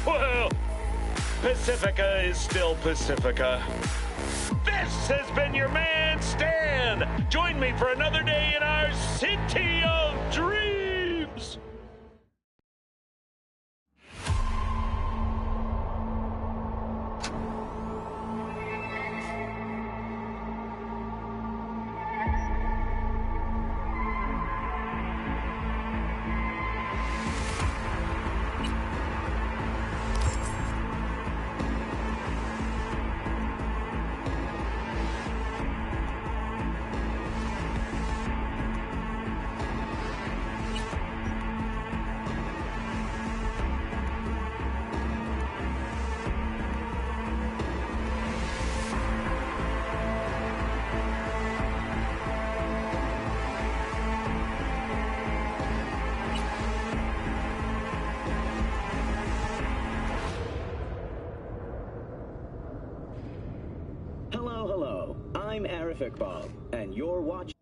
Well, Pacifica is still Pacifica. This has been your man, Stan. Join me for another day in our City of Dreams. Hello. I'm greatfull, and you're watching.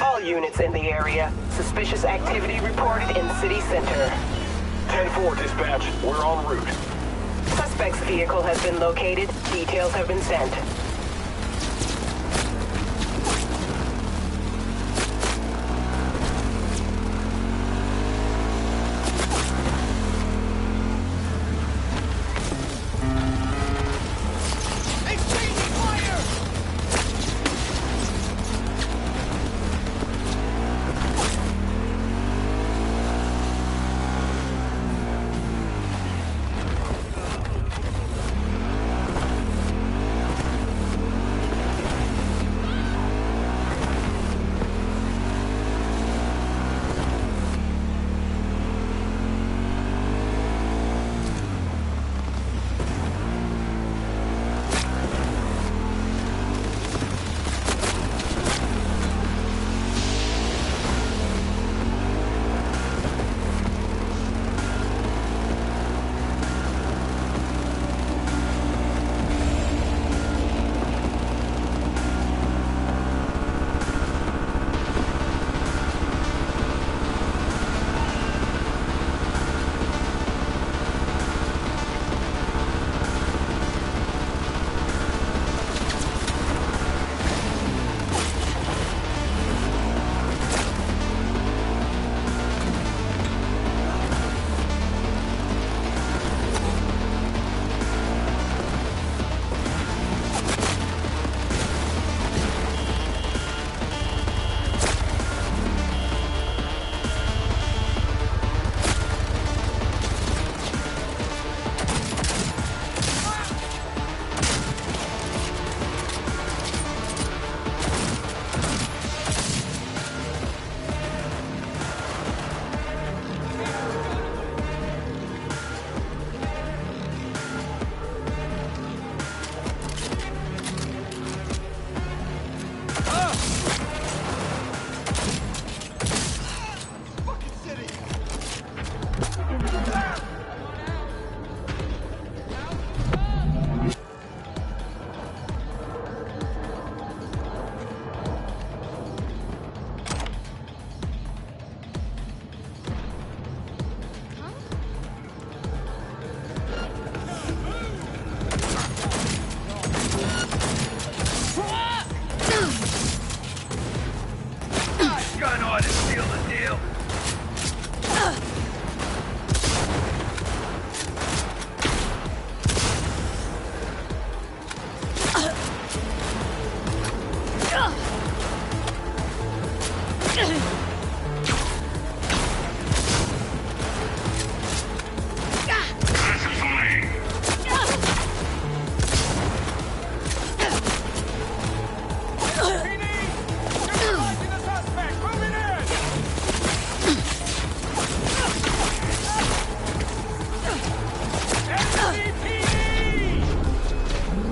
All units in the area. Suspicious activity reported in city center. 10-4, dispatch. We're en route. Suspect's vehicle has been located. Details have been sent.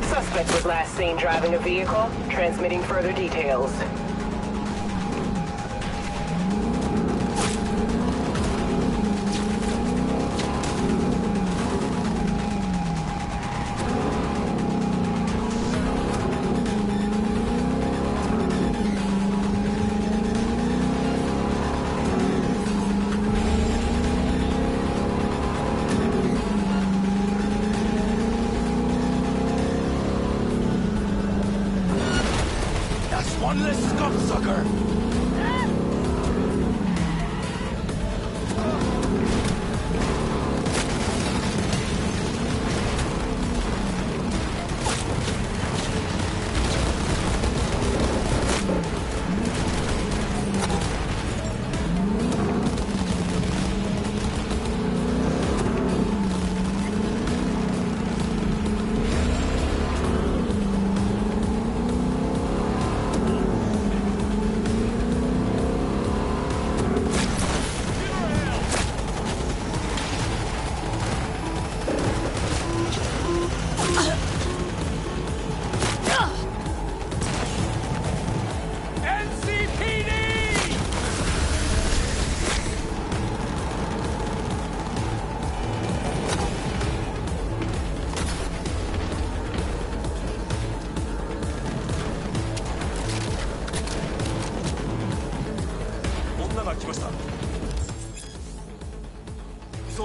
Suspect was last seen driving a vehicle, transmitting further details. One less scum-sucker!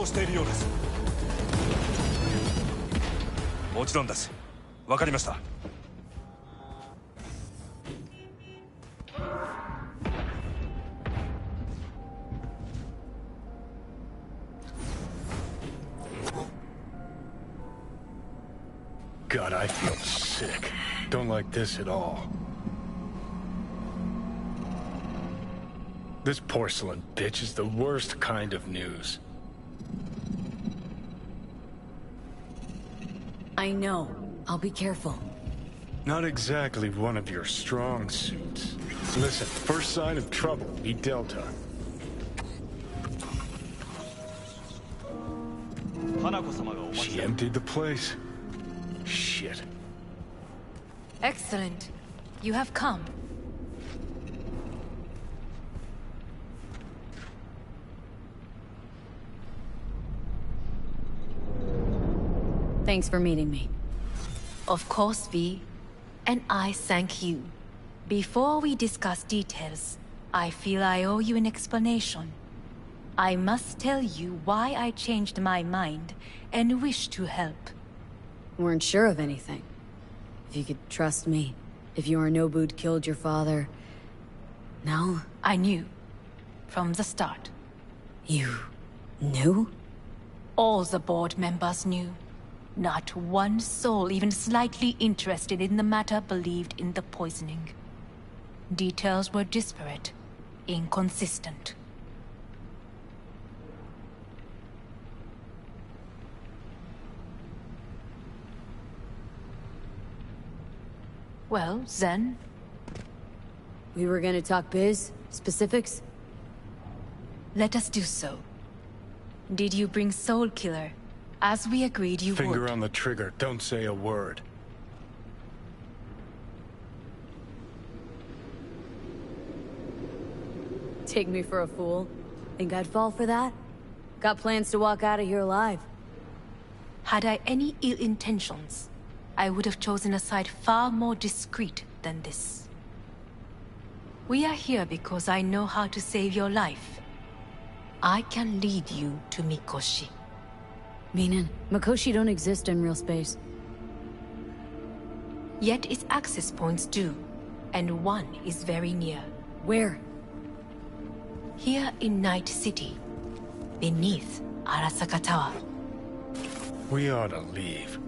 Stereoless. もちろんです。わかりました。God, I feel sick. Don't like this at all. This porcelain bitch is the worst kind of news. I know. I'll be careful. Not exactly one of your strong suits. Listen, first sign of trouble, meet Delta. She emptied the place. Shit. Excellent. You have come. Thanks for meeting me. Of course, V. And I thank you. Before we discuss details, I feel I owe you an explanation. I must tell you why I changed my mind and wish to help. Weren't sure of anything. If you could trust me. If Yorinobu'd killed your father... No? I knew. From the start. You... knew? All the board members knew. Not one soul even slightly interested in the matter believed in the poisoning. Details were disparate, inconsistent. Well, then... We were gonna talk biz? Specifics? Let us do so. Did you bring Soul Killer? As we agreed you would. Finger on the trigger, don't say a word. Take me for a fool? Think I'd fall for that? Got plans to walk out of here alive. Had I any ill intentions, I would have chosen a side far more discreet than this. We are here because I know how to save your life. I can lead you to Mikoshi. Meaning, Mikoshi don't exist in real space. Yet its access points do, and one is very near. Where? Here in Night City, beneath Arasaka Tower. We ought to leave.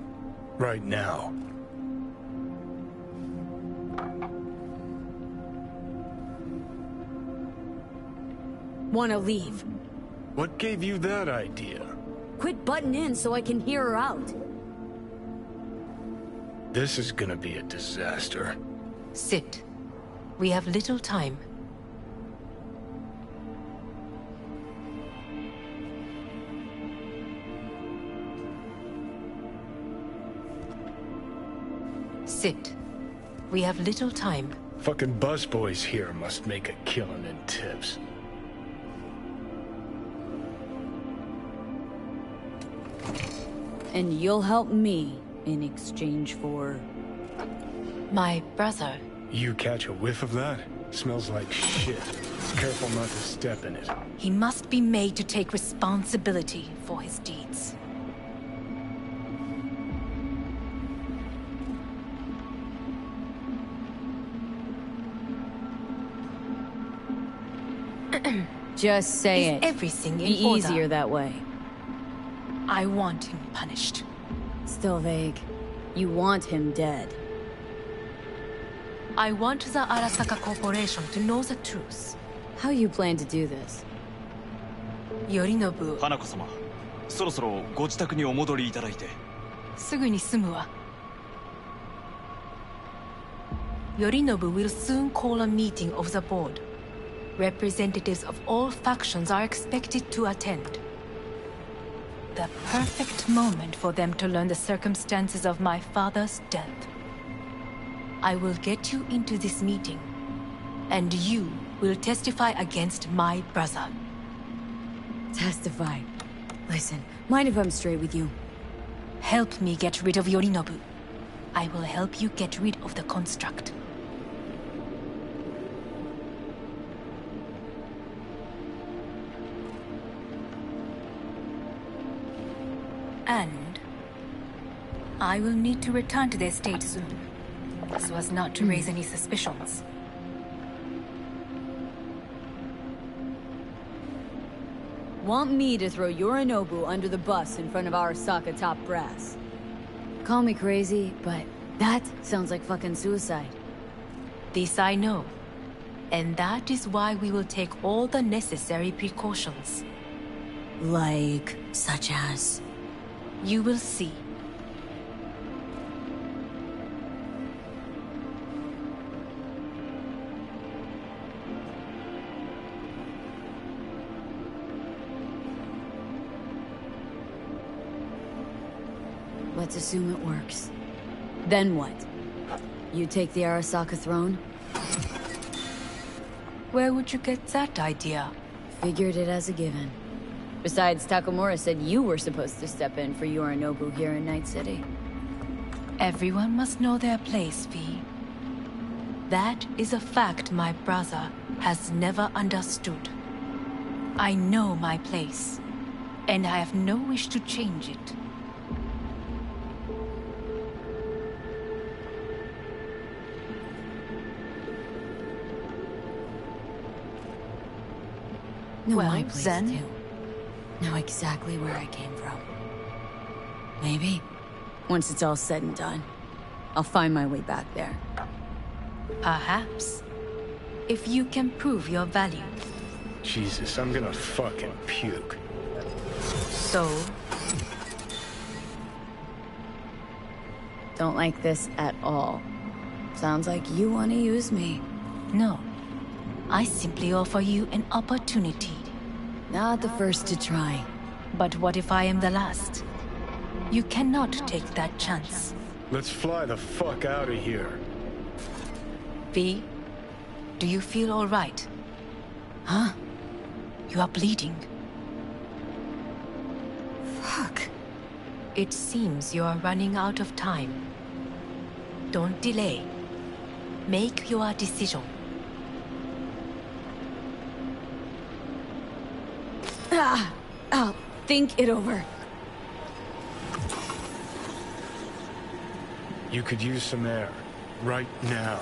Right now. Wanna leave? What gave you that idea? Quit butting in so I can hear her out. This is gonna be a disaster. Sit. We have little time. Sit. We have little time. Fucking busboys here must make a killing in tips. And you'll help me in exchange for... My brother. You catch a whiff of that? Smells like shit. Careful not to step in it. He must be made to take responsibility for his deeds. Just say Is it. everything in Be order? easier that way. I want him punished. Still vague. You want him dead. I want the Arasaka Corporation to know the truth. How you plan to do this? Yorinobu, 花子様、そろそろご自宅にお戻りいただいて。すぐに済むわ。Yorinobu will soon call a meeting of the board. Representatives of all factions are expected to attend. The perfect moment for them to learn the circumstances of my father's death. I will get you into this meeting, and you will testify against my brother. Testify. Listen, mind if I'm straight with you? Help me get rid of Yorinobu. I will help you get rid of the construct. And I will need to return to the estate soon, so as not to raise any suspicions. Want me to throw Yorinobu under the bus in front of Arasaka top brass? Call me crazy, but that sounds like fucking suicide. This I know, and that is why we will take all the necessary precautions. Like, such as... You will see. Let's assume it works. Then what? You take the Arasaka throne? Where would you get that idea? Figured it as a given. Besides, Takamura said you were supposed to step in for Yorinobu here in Night City. Everyone must know their place, V. That is a fact my brother has never understood. I know my place, and I have no wish to change it. Know Well, my place then- too. Know exactly where I came from. Maybe, once it's all said and done, I'll find my way back there. Perhaps. If you can prove your value. Jesus, I'm gonna fucking puke. So, Don't like this at all. Sounds like you want to use me. no. I simply offer you an opportunity. Not the first to try. But what if I am the last? You cannot take that chance. Let's fly the fuck out of here. V, do you feel all right? Huh? You are bleeding. Fuck. It seems you are running out of time. Don't delay. Make your decision. I'll think it over. You could use some air. Right now.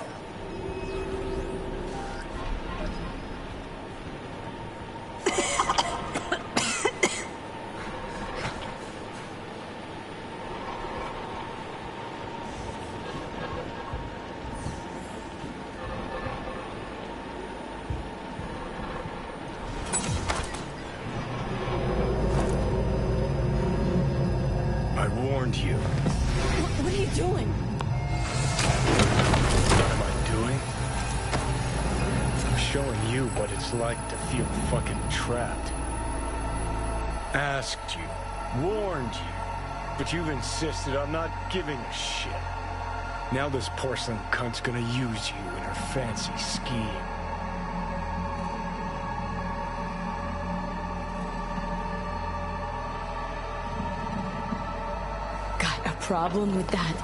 I warned you. What are you doing? What am I doing? I'm showing you what it's like to feel fucking trapped. Asked you, warned you, but you've insisted on not giving a shit. Now this porcelain cunt's gonna use you in her fancy scheme. Got a problem with that?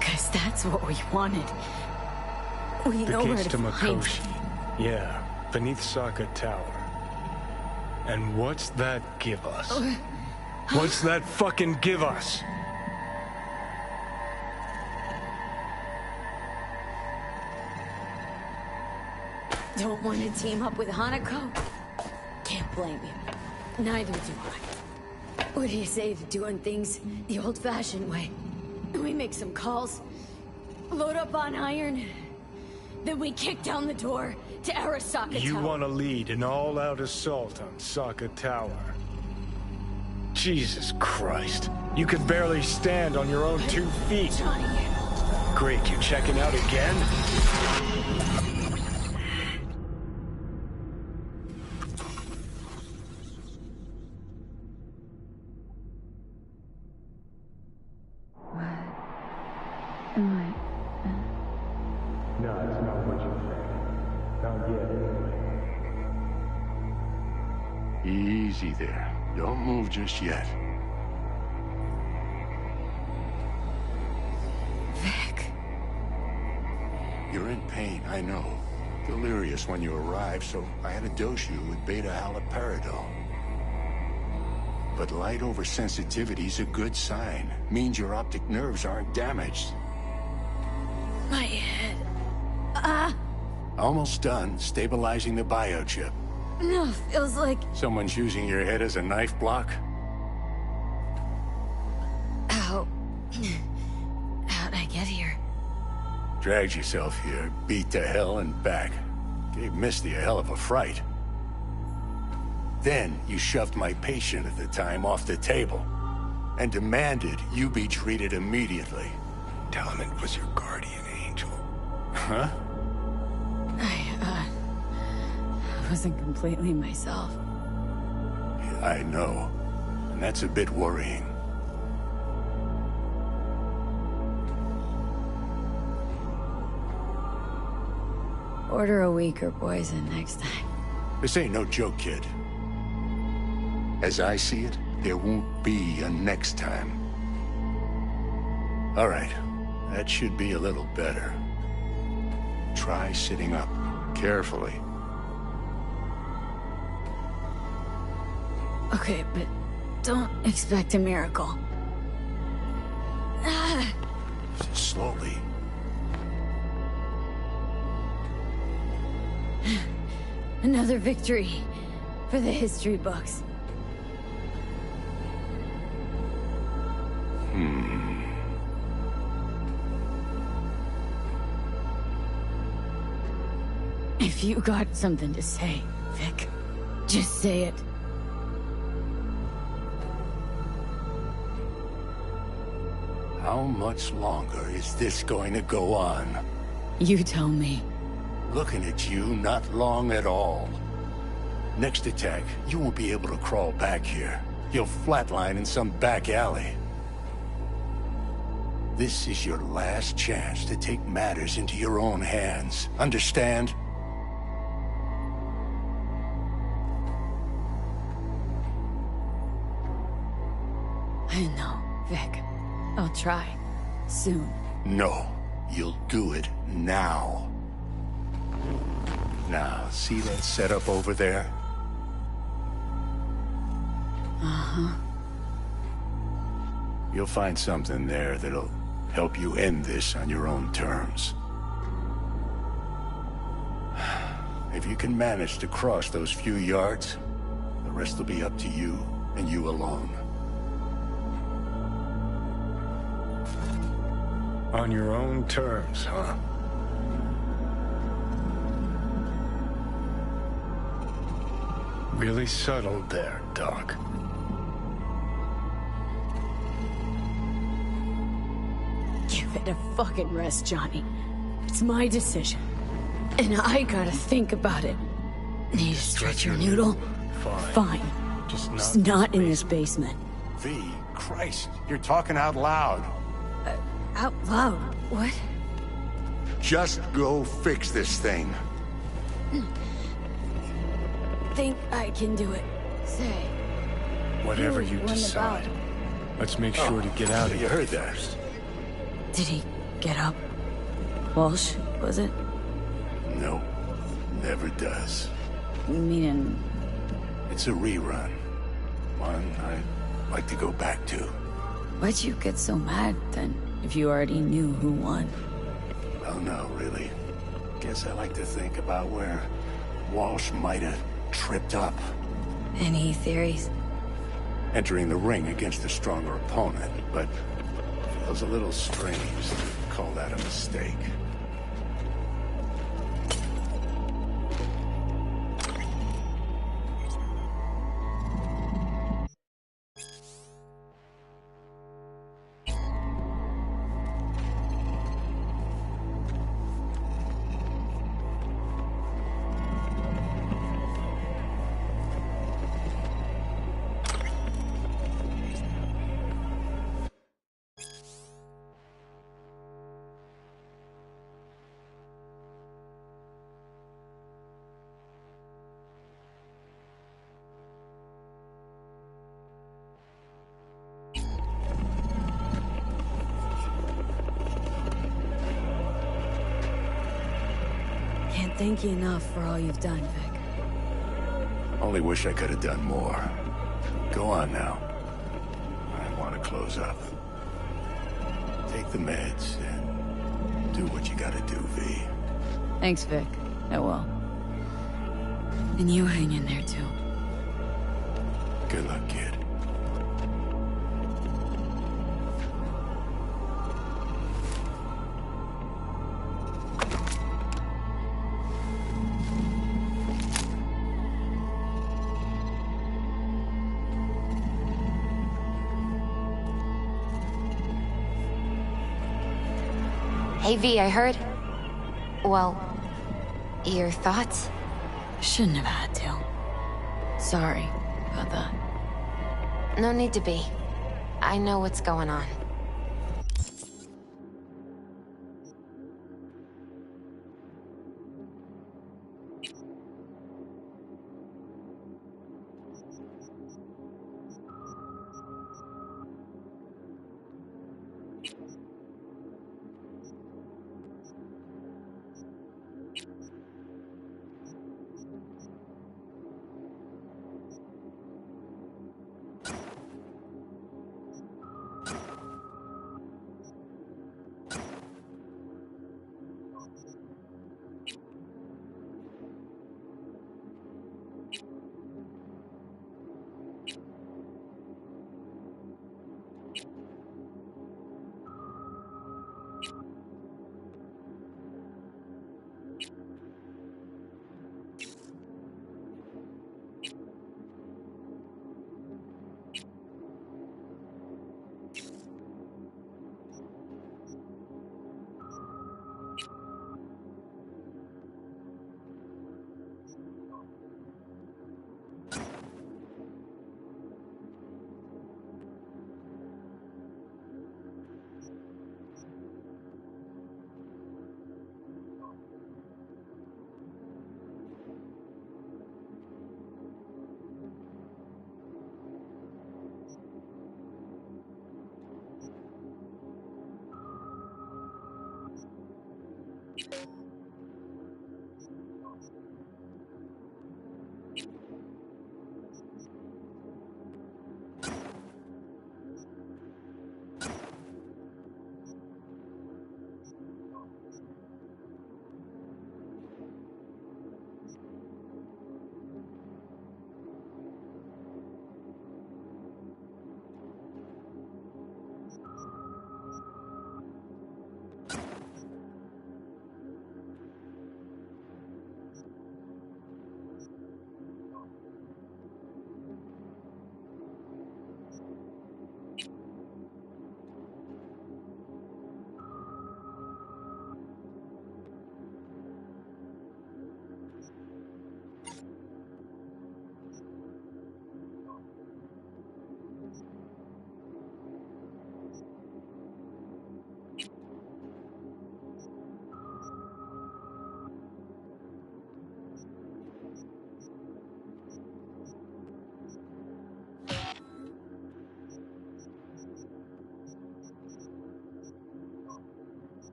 'Cause that's what we wanted. We The know where gates to to find Makoshi. Yeah, beneath Sokka Tower. And what's that give us? What's that fucking give us? Don't want to team up with Hanako? Can't blame you. Neither do I. What do you say to doing things the old-fashioned way? We make some calls, load up on iron, then we kick down the door to Arasaka Tower. You want to lead an all-out assault on Sokka Tower? Jesus Christ. You could barely stand on your own 2 feet. Johnny. Great, you checking out again? No, it's not what you think. Not yet, anyway. Easy there. Don't move just yet. Vic. You're in pain, I know. Delirious when you arrived, so I had to dose you with beta-haloperidol. But light oversensitivity's a good sign. Means your optic nerves aren't damaged. My head. Almost done stabilizing the biochip. No, feels like... Someone's using your head as a knife block? How... How'd I get here? Dragged yourself here, beat to hell and back. Gave Misty a hell of a fright. Then you shoved my patient at the time off the table and demanded you be treated immediately. Tell him it was your guardian angel. Huh? I wasn't completely myself. Yeah, I know. And that's a bit worrying. Order a weaker poison next time. This ain't no joke, kid. As I see it, there won't be a next time. All right, that should be a little better. Try sitting up, carefully. Okay, but don't expect a miracle. Slowly. Another victory for the history books. If you got something to say, Vic, just say it. How much longer is this going to go on? You tell me. Looking at you, not long at all. Next attack, you won't be able to crawl back here. You'll flatline in some back alley. This is your last chance to take matters into your own hands. Understand? I know, Vic. I'll try. Soon. No. You'll do it now. Now, see that setup over there? Uh-huh. You'll find something there that'll help you end this on your own terms. If you can manage to cross those few yards, the rest will be up to you, and you alone. On your own terms, huh? Really subtle there, Doc. Give it a fucking rest, Johnny. It's my decision. And I gotta think about it. Need to stretch your noodle? Fine. Just not in this basement. V, Christ, you're talking out loud. Out loud? What? Just go fix this thing. Think I can do it. Say. Whatever who you won the decide. bout? Let's make sure to get out of You here heard that? first. Did he get up? Walsh, was it? No, never does. Meaning... It's a rerun. One I'd like to go back to. Why'd you get so mad, then, if you already knew who won? Well, no, really. Guess I like to think about where Walsh might have tripped up. Any theories? Entering the ring against a stronger opponent, but feels a little strange to call that a mistake. Can't thank you enough for all you've done, Vic. Only wish I could have done more. Go on now. I want to close up. Take the meds and do what you gotta do, V. Thanks, Vic. I will. And you hang in there, too. Good luck, kid. Hey V, I heard... Well... Your thoughts? Shouldn't have had to. Sorry about that. No need to be. I know what's going on.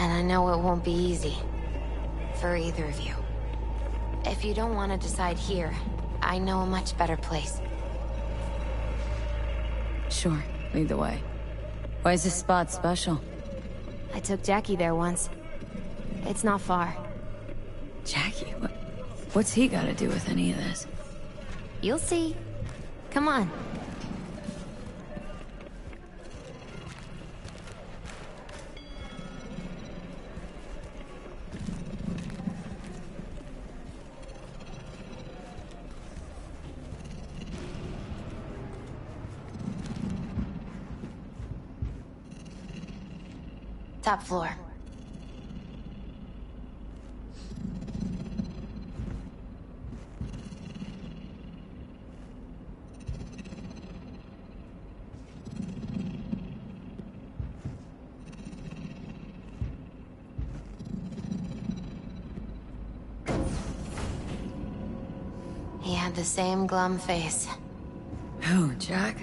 And I know it won't be easy. For either of you. If you don't want to decide here, I know a much better place. Sure, lead the way. Why is this spot special? I took Jackie there once. It's not far. Jackie? What's he got to do with any of this? You'll see. Come on. Top floor. He had the same glum face. Who, Jack?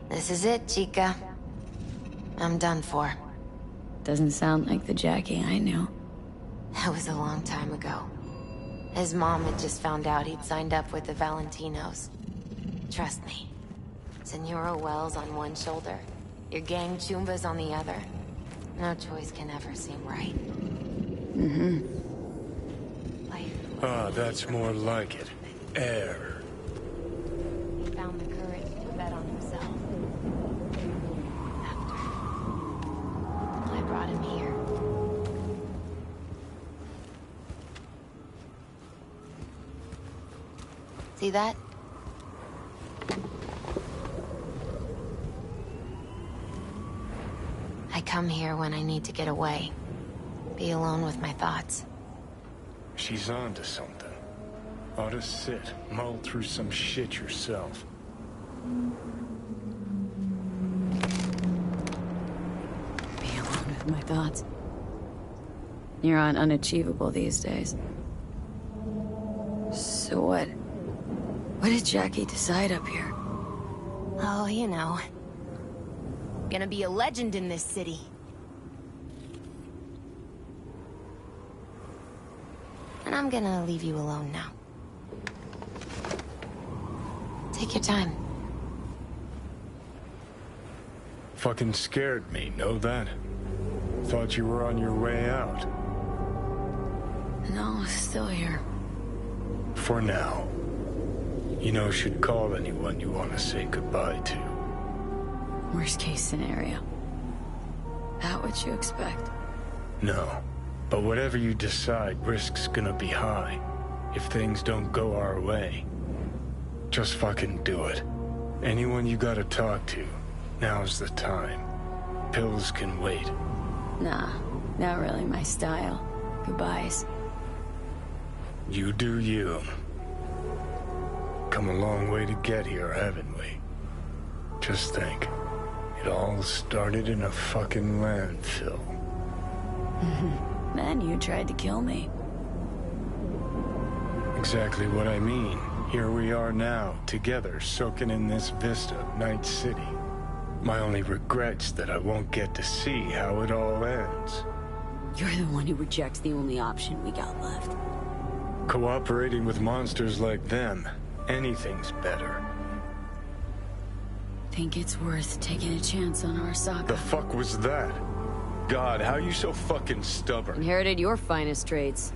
This is it, Chica. I'm done for. Doesn't sound like the Jackie I knew. That was a long time ago. His mom had just found out he'd signed up with the Valentinos. Trust me. Senora Wells on one shoulder, your gang Chumbas on the other. No choice can ever seem right. Mm-hmm. That's more like it. Air. He found the courage to bet on himself. After I brought him here. See that? I come here when I need to get away. Be alone with my thoughts. She's on to something. Ought to sit, mull through some shit yourself. Be alone with my thoughts. You're on unachievable these days. So what? What did Jackie decide up here? Oh, you know. Gonna be a legend in this city. And I'm gonna leave you alone now. Take your time. Fucking scared me, know that? Thought you were on your way out. No, still here. For now. You know, should call anyone you want to say goodbye to. Worst case scenario. That what you expect? No. But whatever you decide, risk's gonna be high. If things don't go our way. Just fucking do it. Anyone you gotta talk to, now's the time. Pills can wait. Nah, not really my style. Goodbyes. You do you. Come a long way to get here, haven't we? Just think. It all started in a fucking landfill. Then you tried to kill me. Exactly what I mean. Here we are now, together, soaking in this vista of Night City. My only regret's that I won't get to see how it all ends. You're the one who rejects the only option we got left. Cooperating with monsters like them, anything's better. Think it's worth taking a chance on Arasaka? The fuck was that? God, how you so fucking stubborn? Inherited your finest traits.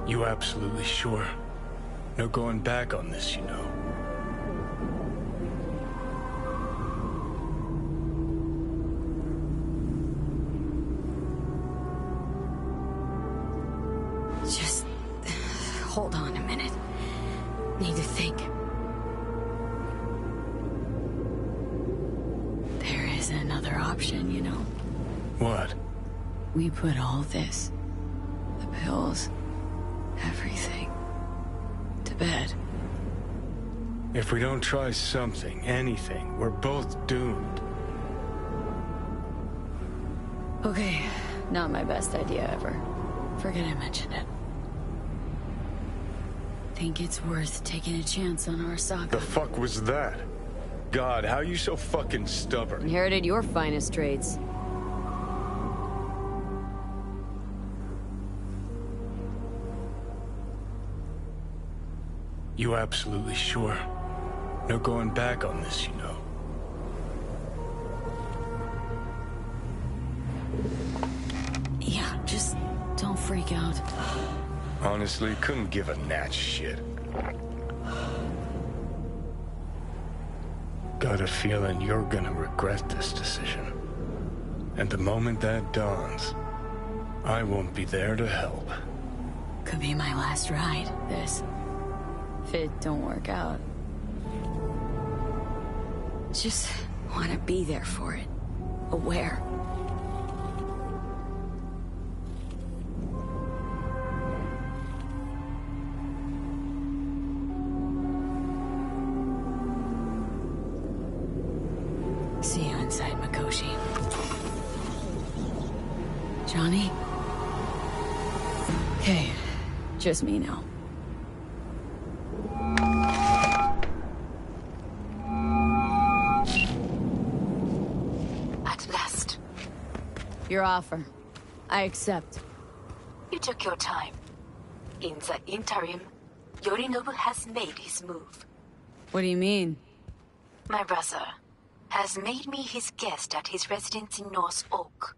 You absolutely sure? No going back on this, you know. Just hold on a minute. Need to think. There is another option, you know. What? We put all this, the pills, everything, to bed. If we don't try something, anything, we're both doomed. Okay, not my best idea ever. Forget I mentioned it. think it's worth taking a chance on Arasaka. The fuck was that? God, how you so fucking stubborn? Inherited your finest traits. You absolutely sure? No going back on this, you know. Yeah, just don't freak out. Honestly, couldn't give a gnat's shit. Got a feeling you're gonna regret this decision. And the moment that dawns, I won't be there to help. Could be my last ride, this. If it don't work out. Just want to be there for it. Aware. See you inside, Mikoshi. Johnny? Okay, just me now. At last. Your offer. I accept. You took your time. In the interim, Yorinobu has made his move. What do you mean? My brother has made me his guest at his residence in North Oak.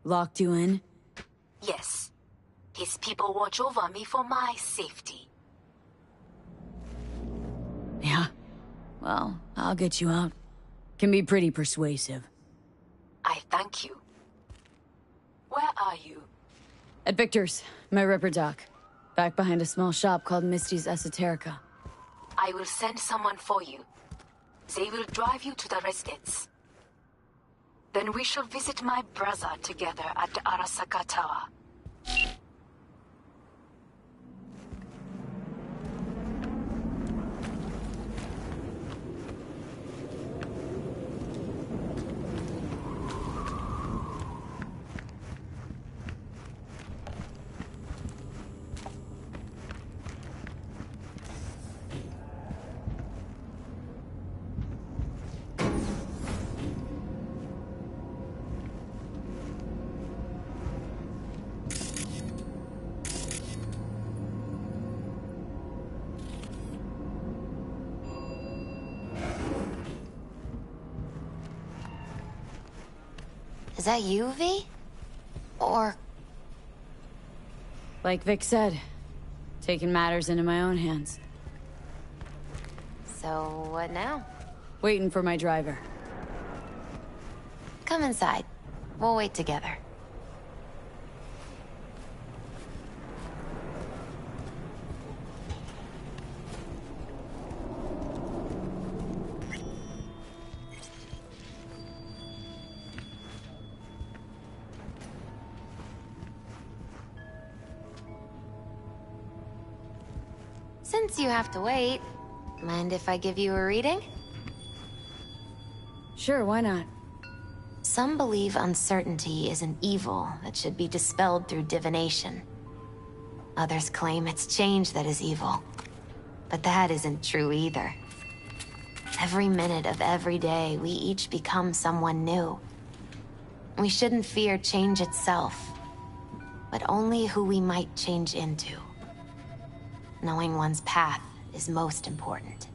Locked you in? Yes. His people watch over me for my safety. Yeah. Well, I'll get you out. Can be pretty persuasive. I thank you. Where are you? At Victor's, my ripper dock. Back behind a small shop called Misty's Esoterica. I will send someone for you. They will drive you to the residence. Then we shall visit my brother together at the Arasaka Tower. Is that you, V? Or... Like Vic said, taking matters into my own hands. So, what now? Waiting for my driver. Come inside. We'll wait together. Since you have to wait, mind if I give you a reading? Sure, why not? Some believe uncertainty is an evil that should be dispelled through divination. Others claim it's change that is evil. But that isn't true either. Every minute of every day, we each become someone new. We shouldn't fear change itself, but only who we might change into. Knowing one's path is most important.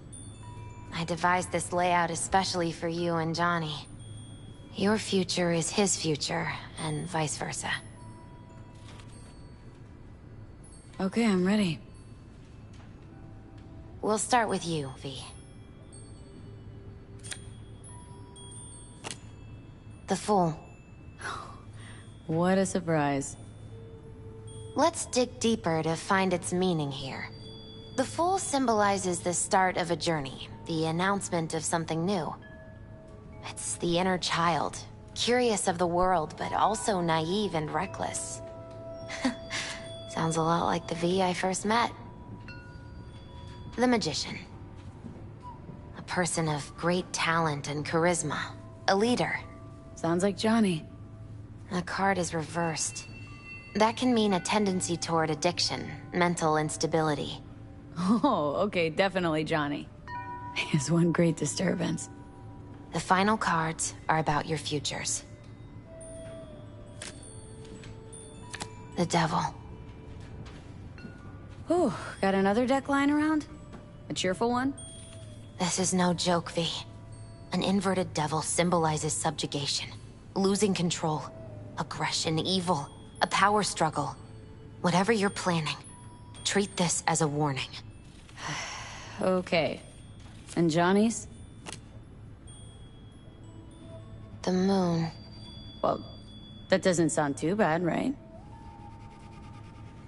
I devised this layout especially for you and Johnny. Your future is his future, and vice versa. Okay, I'm ready. We'll start with you, V. The Fool. What a surprise. Let's dig deeper to find its meaning here. The Fool symbolizes the start of a journey, the announcement of something new. It's the inner child, curious of the world, but also naive and reckless. Sounds a lot like the V I first met. The Magician. A person of great talent and charisma. A leader. Sounds like Johnny. The card is reversed. That can mean a tendency toward addiction, mental instability. Oh, okay, definitely Johnny. Is one great disturbance. The final cards are about your futures. The devil. Whew, got another deck lying around? A cheerful one? This is no joke, V. An inverted devil symbolizes subjugation, losing control, aggression, evil, a power struggle. Whatever you're planning, treat this as a warning. Okay. And Johnny's? The moon. Well, that doesn't sound too bad, right?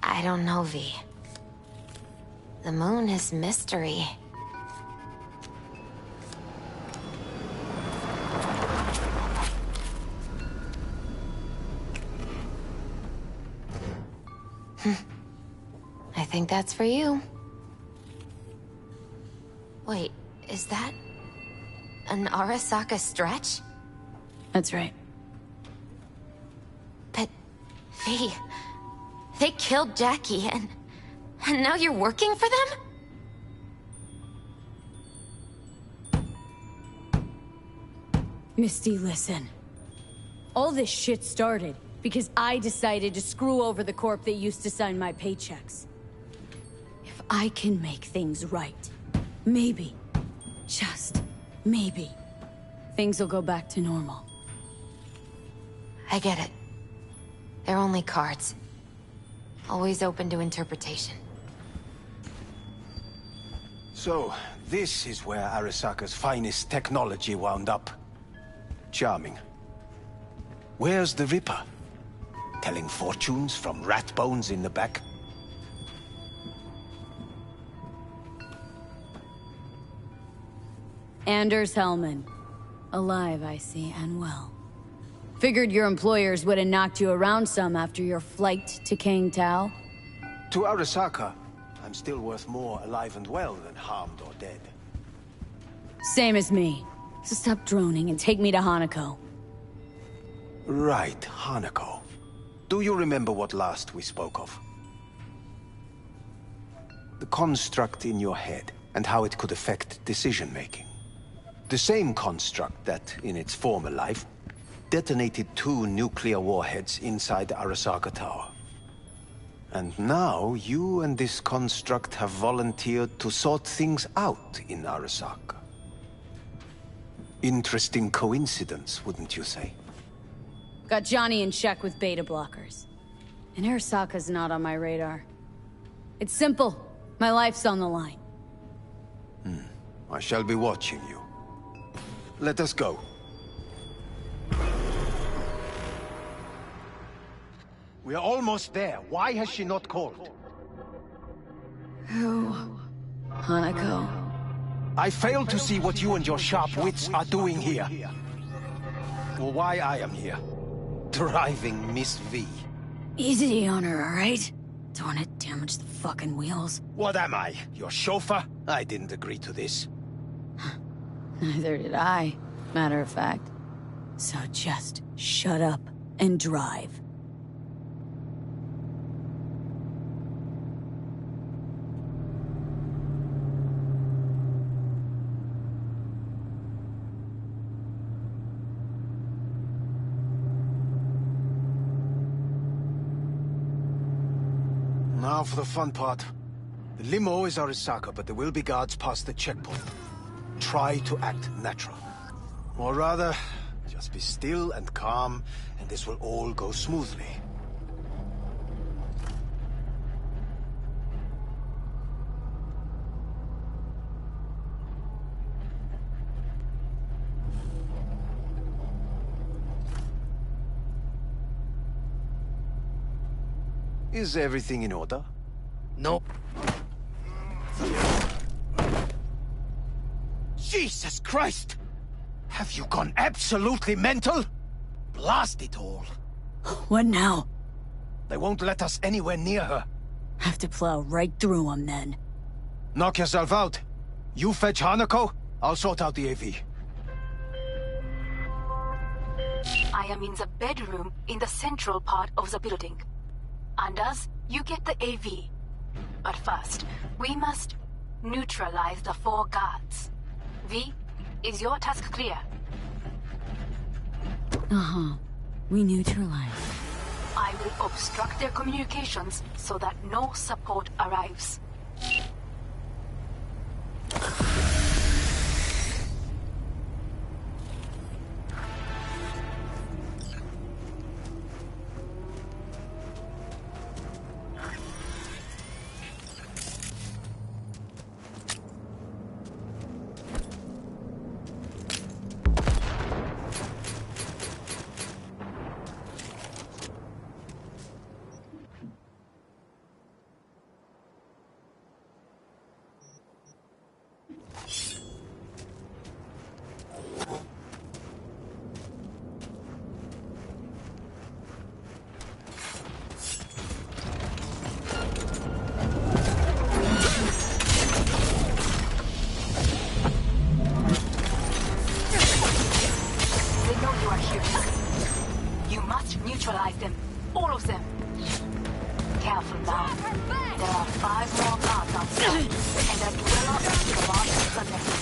I don't know, V. The moon is mystery. I think that's for you. Wait, is that an Arasaka stretch? That's right. But, V, they killed Jackie and now you're working for them? Misty, listen. All this shit started because I decided to screw over the corp that used to sign my paychecks. If I can make things right, maybe, just maybe, things will go back to normal. I get it. They're only cards. Always open to interpretation. So, this is where Arasaka's finest technology wound up. Charming. Where's the Ripper? Telling fortunes from rat bones in the back? Anders Hellman. Alive, I see, and well. Figured your employers would have knocked you around some after your flight to Kang Tao. To Arasaka, I'm still worth more alive and well than harmed or dead. Same as me. So stop droning and take me to Hanako. Right, Hanako. Do you remember what last we spoke of? The construct in your head, and how it could affect decision-making. The same construct that, in its former life, detonated 2 nuclear warheads inside the Arasaka Tower. And now, you and this construct have volunteered to sort things out in Arasaka. Interesting coincidence, wouldn't you say? Got Johnny in check with beta blockers. And Arasaka's not on my radar. It's simple. My life's on the line. I shall be watching you. Let us go. We are almost there. Why has she not called? Who? Hanako. I fail to see what you and your sharp wits are doing here. Or why I am here. Driving Miss V. Easy on her, alright? Don't want to damage the fucking wheels. What am I? Your chauffeur? I didn't agree to this. Neither did I, matter of fact. So just shut up and drive. Now for the fun part. The limo is Arasaka, but there will be guards past the checkpoint. Try to act natural. Or rather, just be still and calm, and this will all go smoothly. Is everything in order? Nope. Jesus Christ! Have you gone absolutely mental? Blast it all. What now? They won't let us anywhere near her. Have to plow right through them then. Knock yourself out. You fetch Hanako, I'll sort out the AV. I am in the bedroom in the central part of the building. Anders, you get the AV. But first, we must neutralize the 4 guards. V, is your task clear? Uh-huh. We neutralize. I will obstruct their communications so that no support arrives. Neutralize them. All of them. Careful now. There are 5 more guards outside. And a dweller in the garage is the next.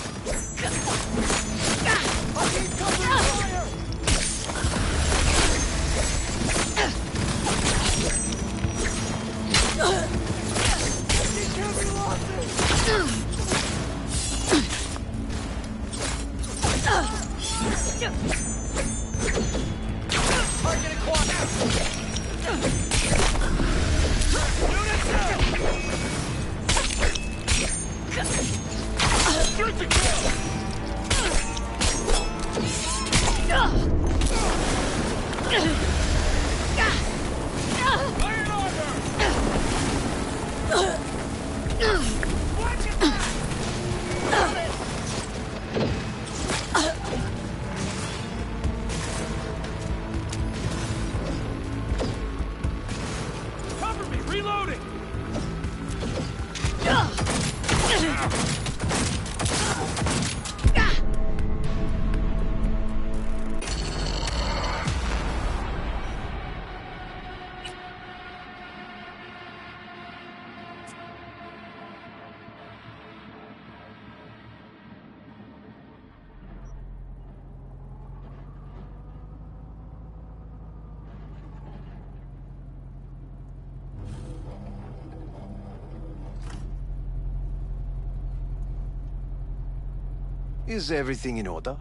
Is everything in order?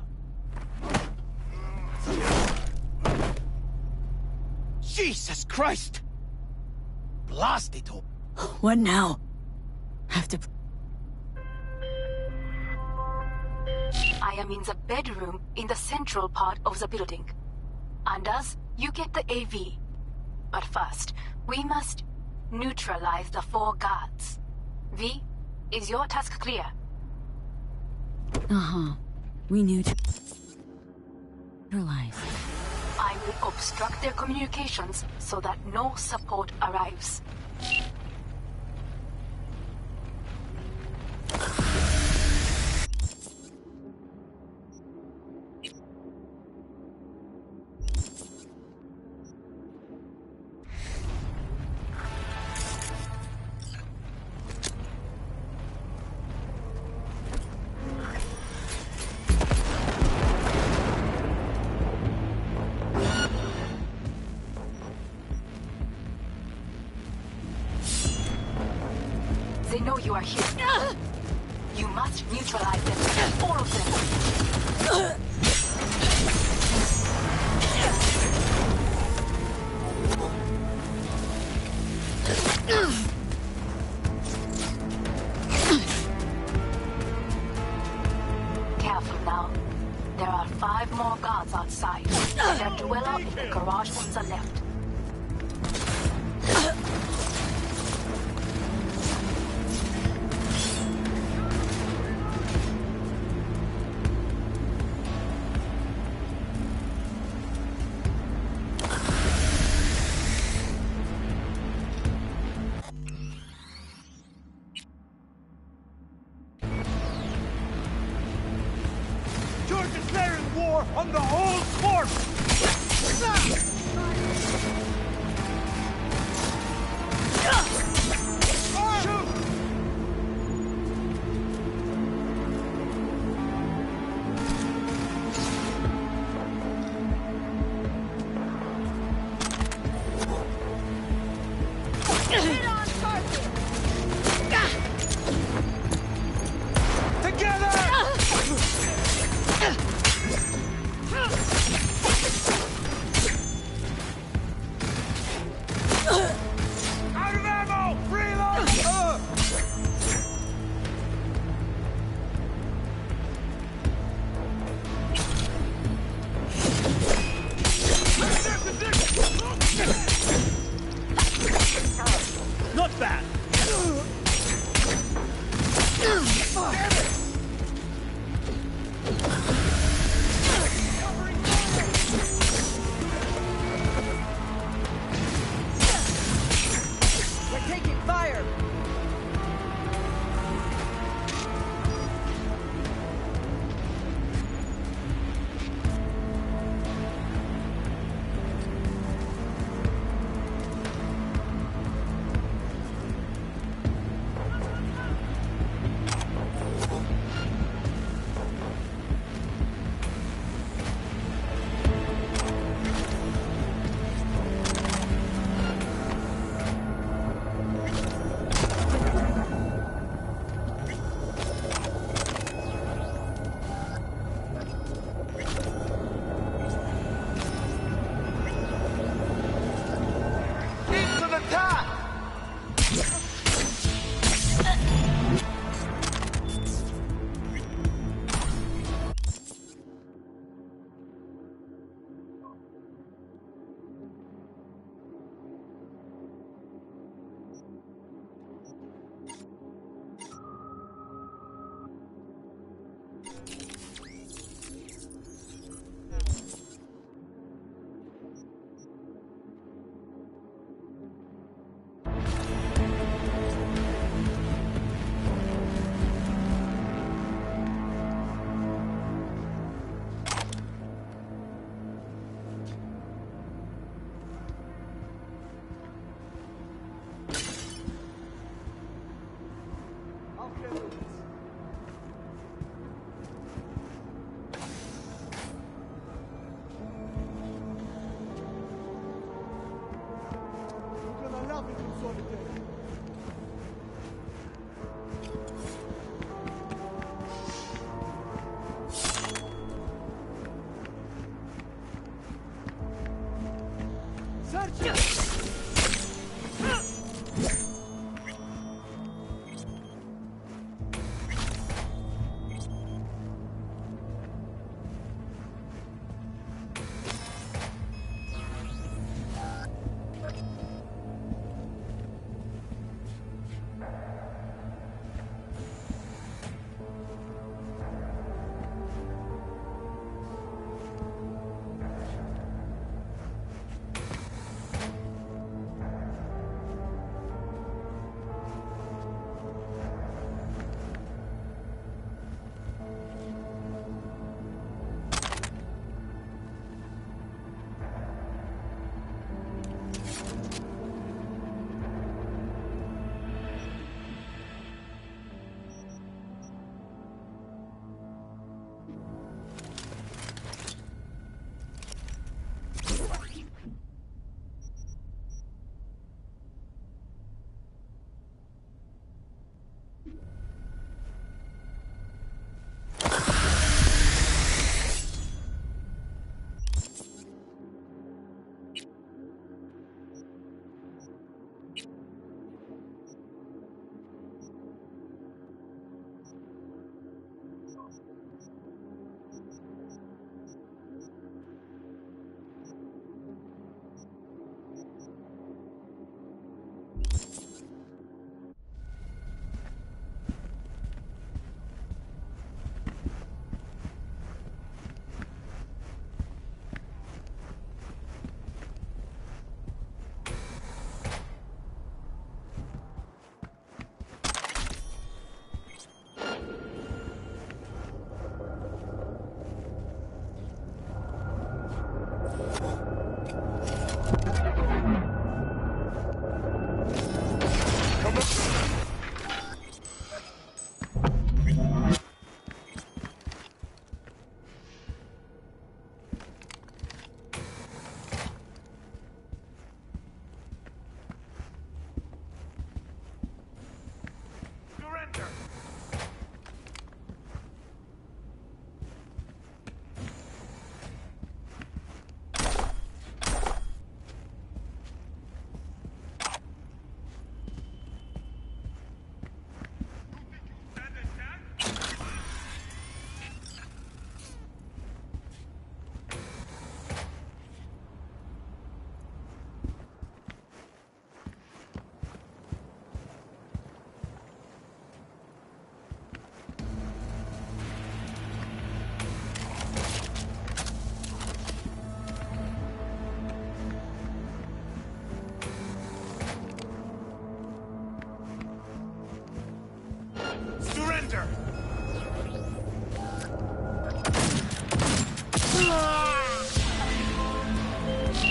Jesus Christ! Blast it all. What now? Have to... I am in the bedroom in the central part of the building. Anders, you get the AV. But first, we must neutralize the 4 guards. V, is your task clear? Uh-huh. We neutralize. I will obstruct their communications so that no support arrives. They know you are here. You must neutralize them. All of them. Careful now. There are 5 more guards outside. And a dweller in the garage on the left. You're declaring war on the whole corps! Shoot!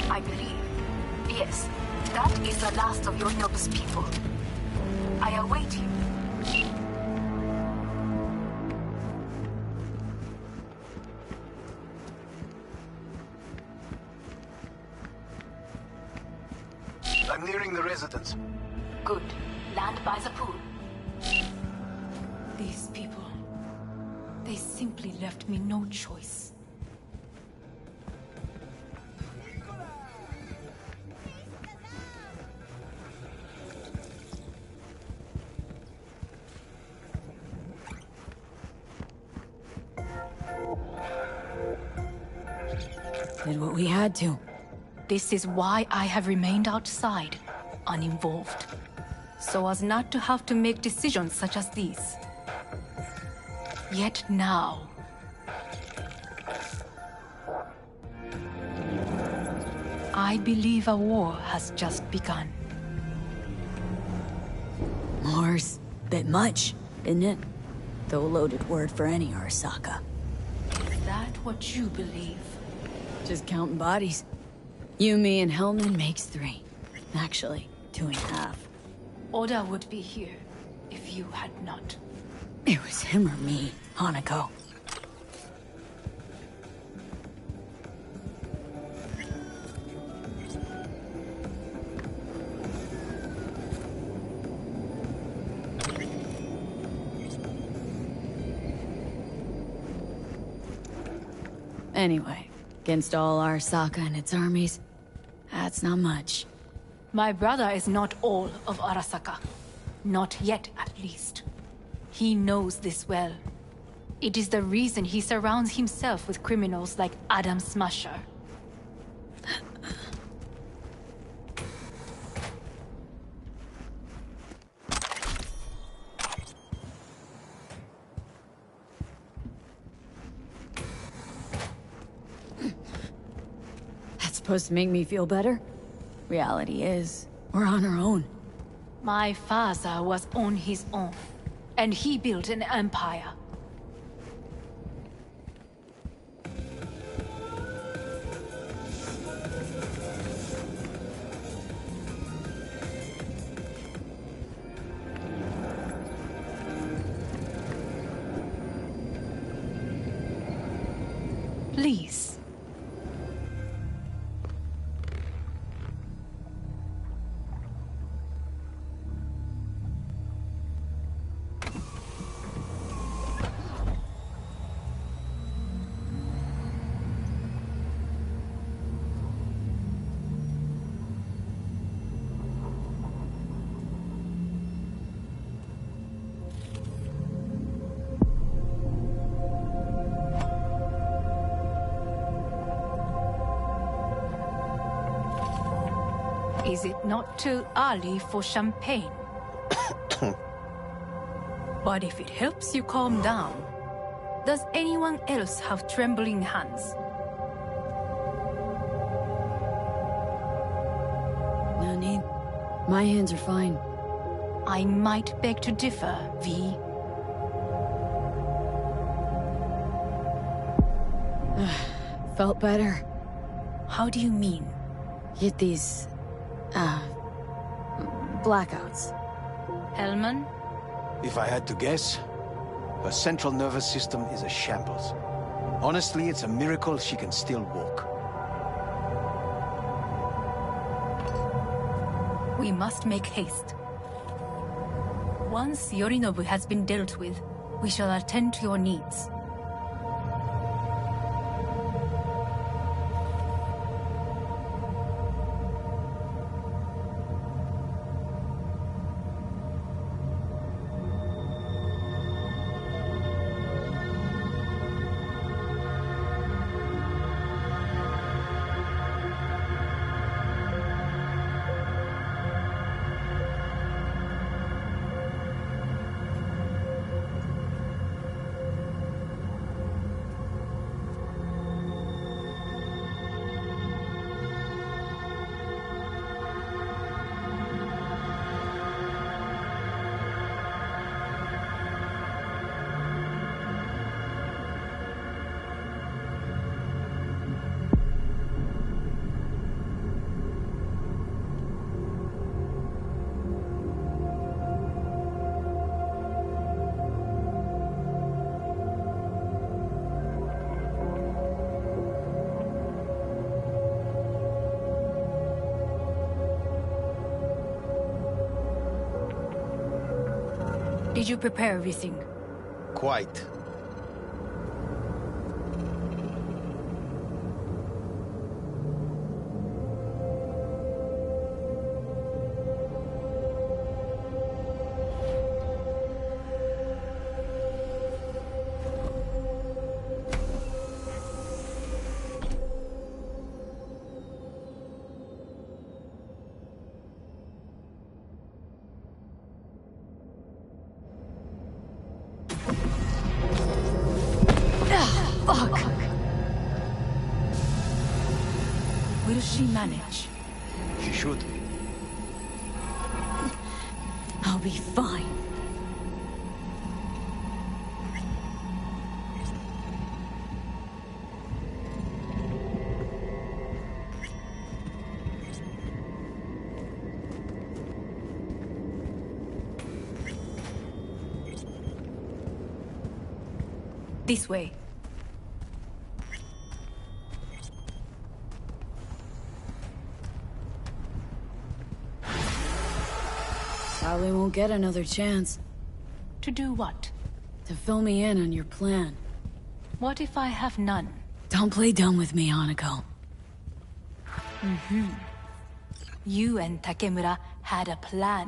I believe. Yes, that is the last of your noble people. I await you. I'm nearing the residence. Good. Land by the pool. These people, they simply left me no choice. Did what we had to. This is why I have remained outside, uninvolved. So as not to have to make decisions such as these. Yet now... I believe a war has just begun. War's bit much, isn't it? Though a loaded word for any Arasaka. Is that what you believe? Just counting bodies. You, me, and Hellman makes 3. Actually, 2.5. Oda would be here if you had not. It was him or me, Hanako. Anyway, against all Arasaka and its armies, that's not much. My brother is not all of Arasaka. Not yet, at least. He knows this well. It is the reason he surrounds himself with criminals like Adam Smasher. That's supposed to make me feel better? Reality is, we're on our own. My father was on his own, and he built an empire. Please. Is it not too early for champagne? But if it helps you calm down, does anyone else have trembling hands? No need. My hands are fine. I might beg to differ, V. Felt better. How do you mean? Get these... blackouts. Hellman? If I had to guess, her central nervous system is a shambles. Honestly, it's a miracle she can still walk. We must make haste. Once Yorinobu has been dealt with, we shall attend to your needs. Did you prepare everything? Quite. Fuck! Will she manage? She should. I'll be fine. This way. Probably won't get another chance. To do what? To fill me in on your plan. What if I have none? Don't play dumb with me, Hanako. You and Takemura had a plan.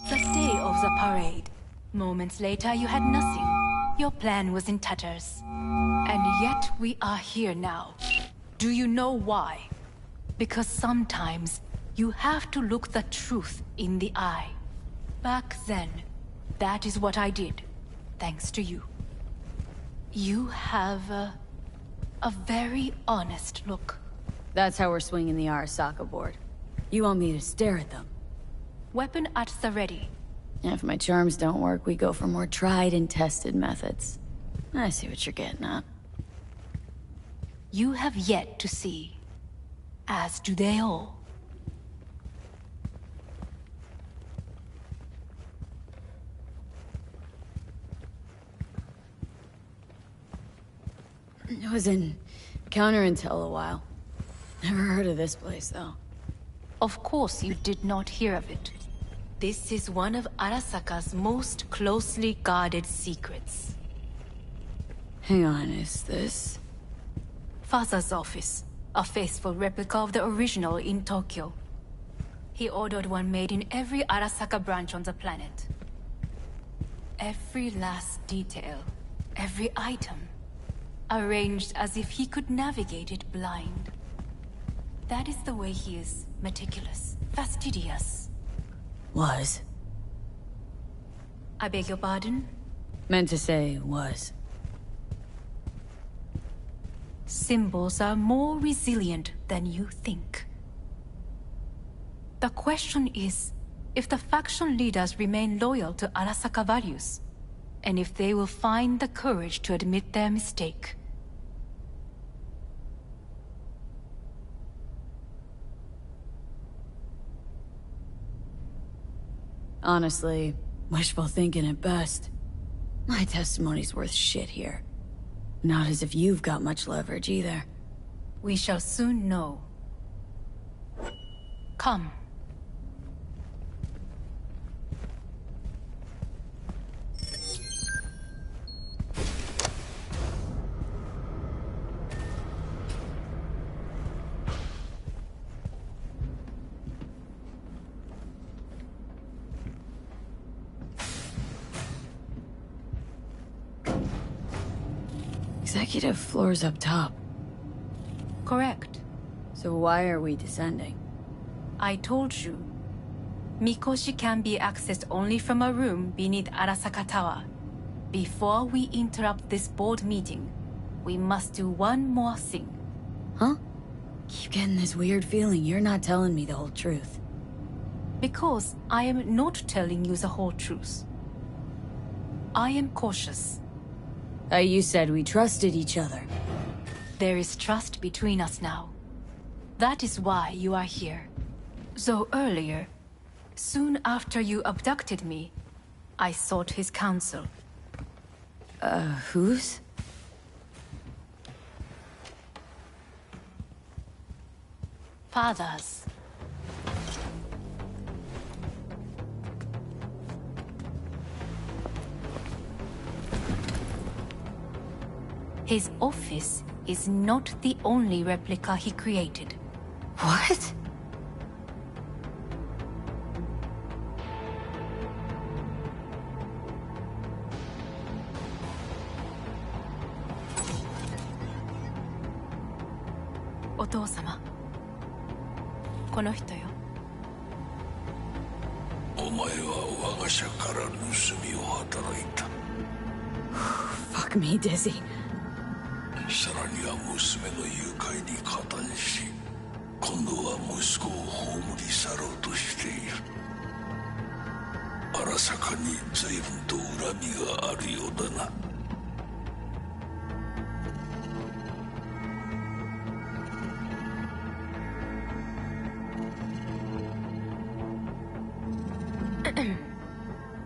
The day of the parade. Moments later, you had nothing. Your plan was in tatters. And yet we are here now. Do you know why? Because sometimes you have to look the truth in the eye. Back then, that is what I did, thanks to you. You have a very honest look. That's how we're swinging the Arasaka board. You want me to stare at them? Weapon at the ready. If my charms don't work, we go for more tried and tested methods. I see what you're getting at. You have yet to see, as do they all. I was in counterintel a while. Never heard of this place, though. Of course you did not hear of it. This is one of Arasaka's most closely guarded secrets. Hang on, is this... Father's office. A faithful replica of the original in Tokyo. He ordered one made in every Arasaka branch on the planet. Every last detail, every item, arranged as if he could navigate it blind. That is the way he is meticulous, fastidious. Was. I beg your pardon? Meant to say was. Symbols are more resilient than you think. The question is, if the faction leaders remain loyal to Arasaka values, and if they will find the courage to admit their mistake. Honestly, wishful thinking at best. My testimony's worth shit here. Not as if you've got much leverage either. We shall soon know. Come. Executive floor's up top. Correct. So why are we descending? I told you. Mikoshi can be accessed only from a room beneath Arasaka Tower. Before we interrupt this board meeting, we must do one more thing. Huh? Keep getting this weird feeling you're not telling me the whole truth. Because I am not telling you the whole truth. I am cautious. You said we trusted each other. There is trust between us now. That is why you are here. So earlier, soon after you abducted me, I sought his counsel. Whose? Father's. His office is not the only replica he created. What? Otou-sama. この人よ。お前は我が社から盗みを働いた。Fuck me, Dizzy. さらには娘の誘拐に加担し、今度は息子を葬り去ろうとしている。荒坂に随分と恨みがあるようだな。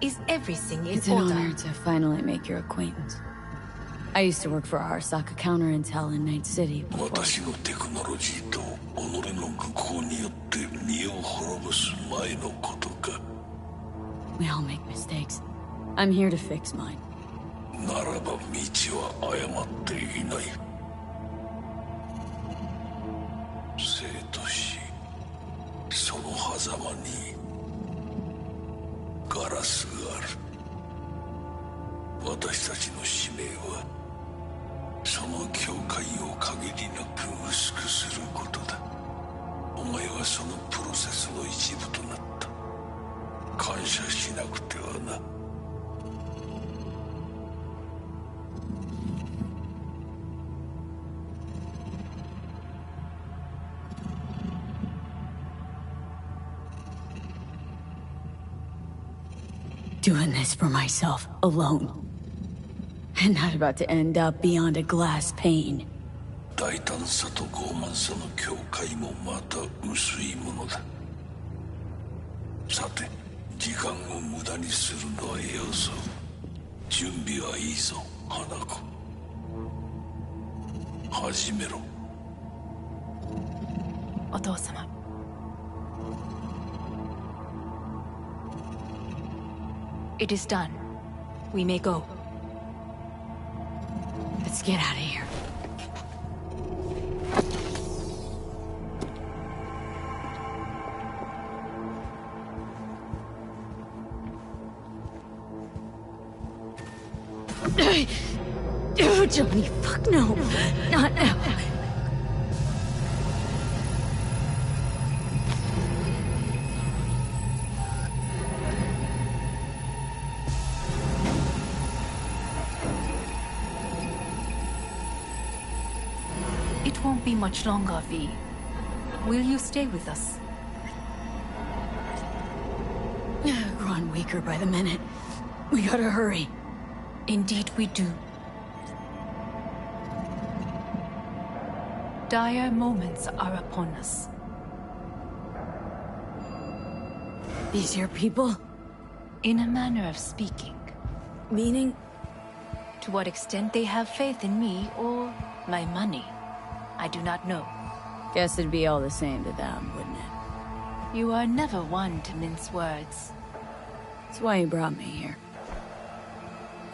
Is everything in It's an order? honor to finally make your acquaintance. I used to work for Arasaka counterintel in Night City before. 私のテクノロジーと己の愚行によって身を滅ぼす前のことか。 We all make mistakes. I'm here to fix mine. ならば道は誤っていない。生と死、その狭間にガラスがある。私たちの使命はその境界を限りなく薄くすることだ。お前はそのプロセスの一部となった。感謝しなくてはな。Doing this for myself, alone. And not about to end up beyond a glass pane. 大胆さと傲慢さの境界もまた薄いものだ。さて、時間を無駄にするのはよそう。準備はいいぞ、花子。始めろ。お父様。It is done. We may go. Let's get out of here. Oh, Johnny, fuck no. Not now. It won't be much longer, V. Will you stay with us? Growing weaker by the minute. We gotta hurry. Indeed we do. Dire moments are upon us. These your people? In a manner of speaking. Meaning? To what extent they have faith in me or my money, I do not know. Guess it'd be all the same to them, wouldn't it? You are never one to mince words. That's why you brought me here.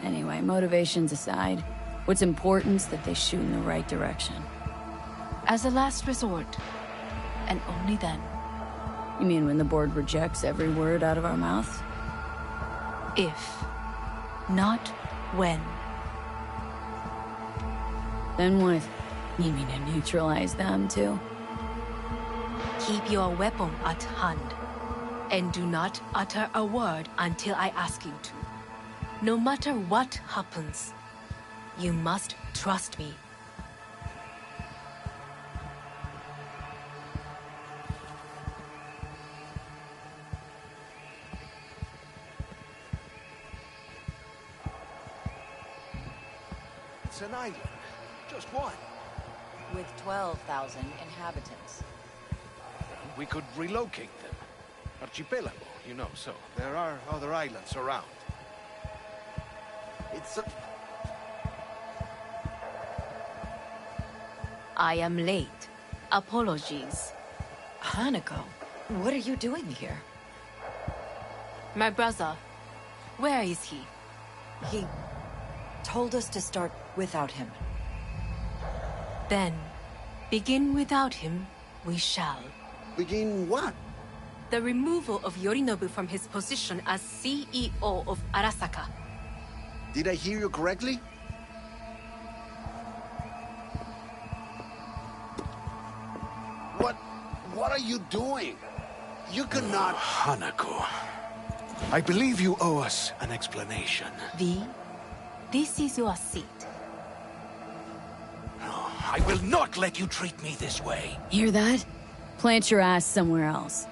Anyway, motivations aside, what's important's that they shoot in the right direction. As a last resort, and only then. You mean when the board rejects every word out of our mouths? If, not when. Then what? You mean to neutralize them, too? Keep your weapon at hand, and do not utter a word until I ask you to. No matter what happens, you must trust me. It's an island. Just one. With 12,000 inhabitants. We could relocate them. Archipelago, you know, so there are other islands around. It's a... I am late. Apologies. Hanako, what are you doing here? My brother, where is he? He told us to start without him. Then, begin without him, we shall. Begin what? The removal of Yorinobu from his position as CEO of Arasaka. Did I hear you correctly? What are you doing? You cannot... Hanako, I believe you owe us an explanation. V, this is your seat. I will not let you treat me this way. Hear that? Plant your ass somewhere else.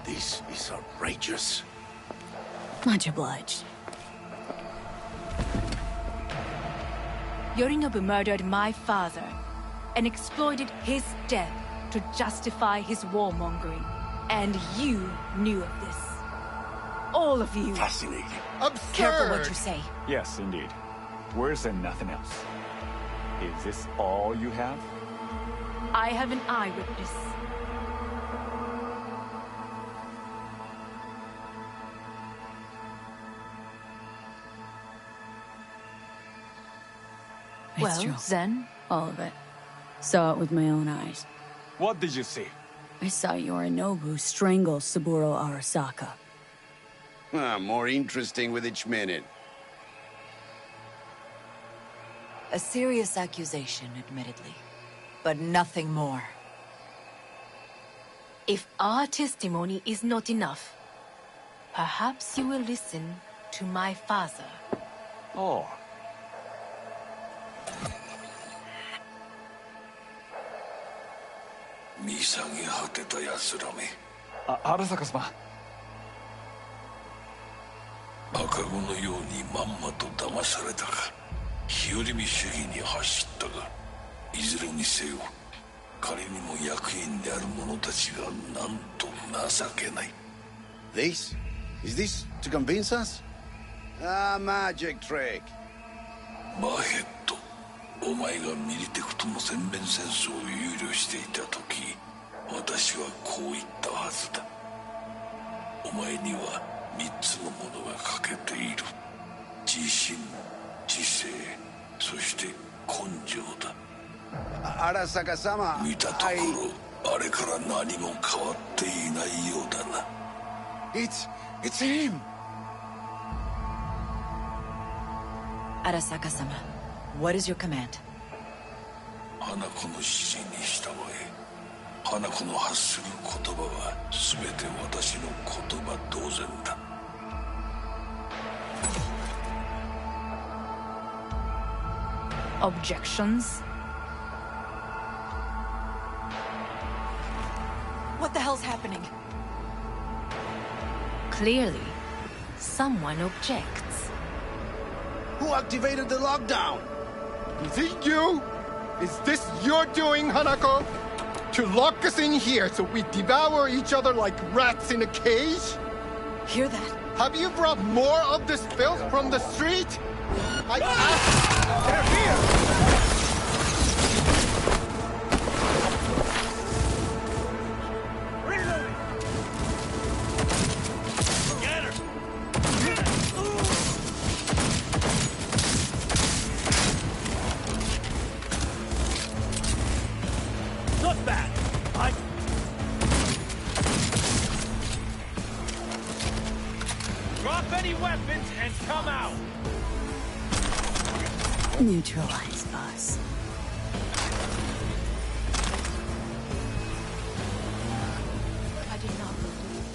This is outrageous. Much obliged. Yorinobu murdered my father and exploited his death to justify his warmongering. And you knew of this. All of you. Fascinating. Absurd! Careful what you say. Yes, indeed. Where's and nothing else? Is this all you have? I have an eyewitness. It's true. Then, All of it. Saw it with my own eyes. What did you see? I saw Yorinobu strangle Saburo Arasaka. More interesting with each minute. A serious accusation, admittedly. But nothing more. if our testimony is not enough, perhaps you will listen to my father. Oh. Arasaka様。赤子のようにまんまと騙されたか、日和見主義に走ったか、いずれにせよ彼にも役員である者たちがなんと情けない。 This? Is this to convince us? Ah, magic trick. マーヘッド、お前がミリテクとの全面戦争を憂慮していた時、私はこう言ったはずだ。お前には3つのものが欠けている。自信、知性、そして根性だ。Arasaka-sama, 見たところ、あれから何も変わっていないようだな。It's him! Arasaka-sama, what is your command? 花子の指示に従え。花子の発する言葉は全て私の言葉同然だ。Objections? What the hell's happening? Clearly, someone objects. Who activated the lockdown? Is it you? Is this your doing, Hanako? To lock us in here so we devour each other like rats in a cage? Hear that? Have you brought more of this filth from the street? They're here! Neutralize us. I did not believe.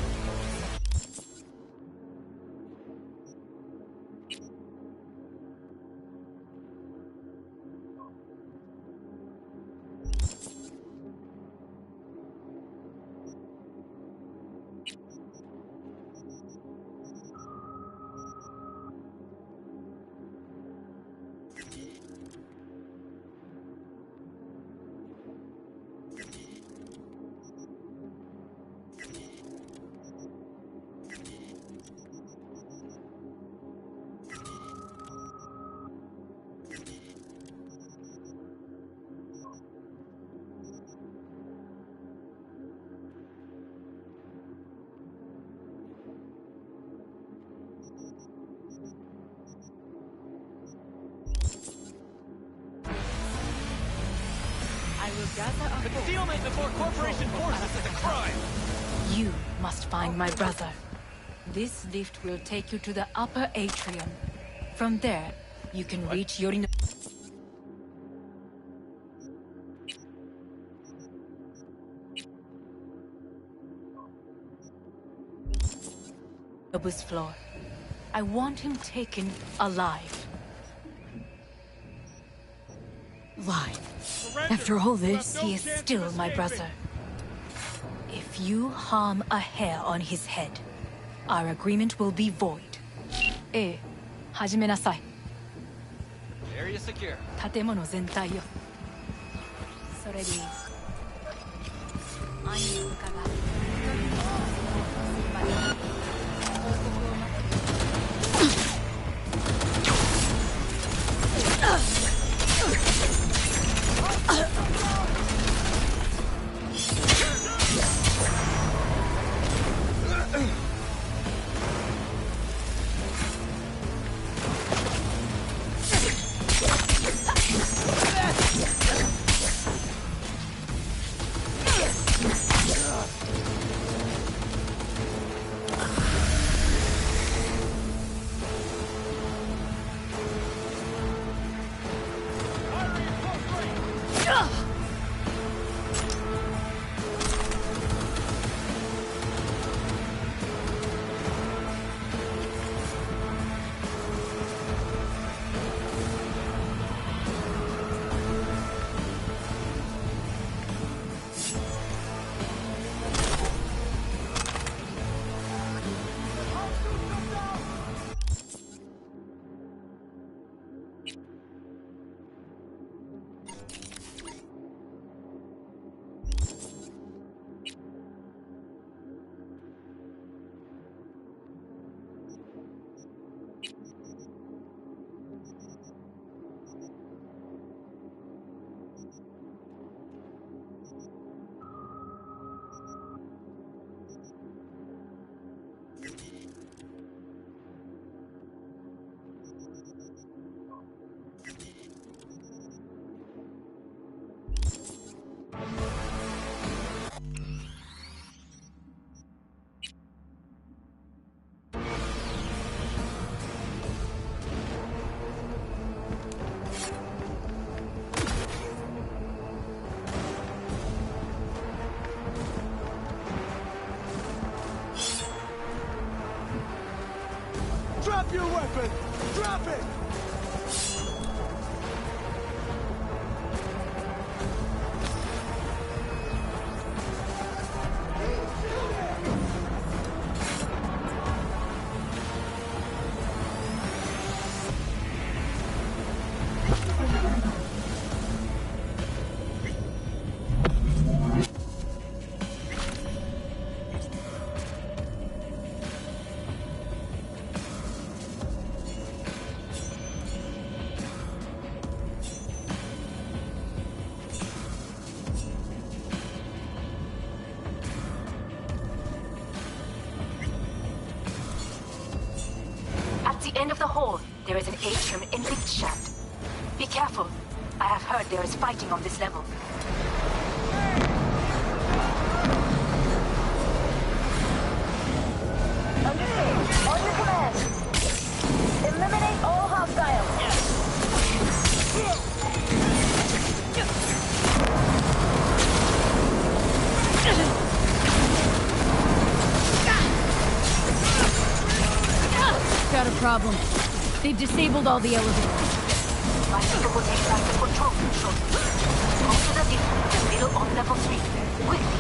Concealment before corporation forces is a crime! You must find my brother. This lift will take you to the upper atrium. From there, you can reach Yorinobu's floor. I want him taken alive. Live. After all this, He is still my brother. If you harm a hair on his head, our agreement will be void. 始めなさい。 Area secure. 建物全体よ。それでいい。兄の部下が報告を待 End of the hall, there is an atrium in lift shaft. Be careful. I have heard there is fighting on this level. Understood. On your command. Eliminate all hostiles. Got a problem. They've disabled all the elevators. My people will take back the control room shortly. Go to the lift, the middle on level 3. Quickly.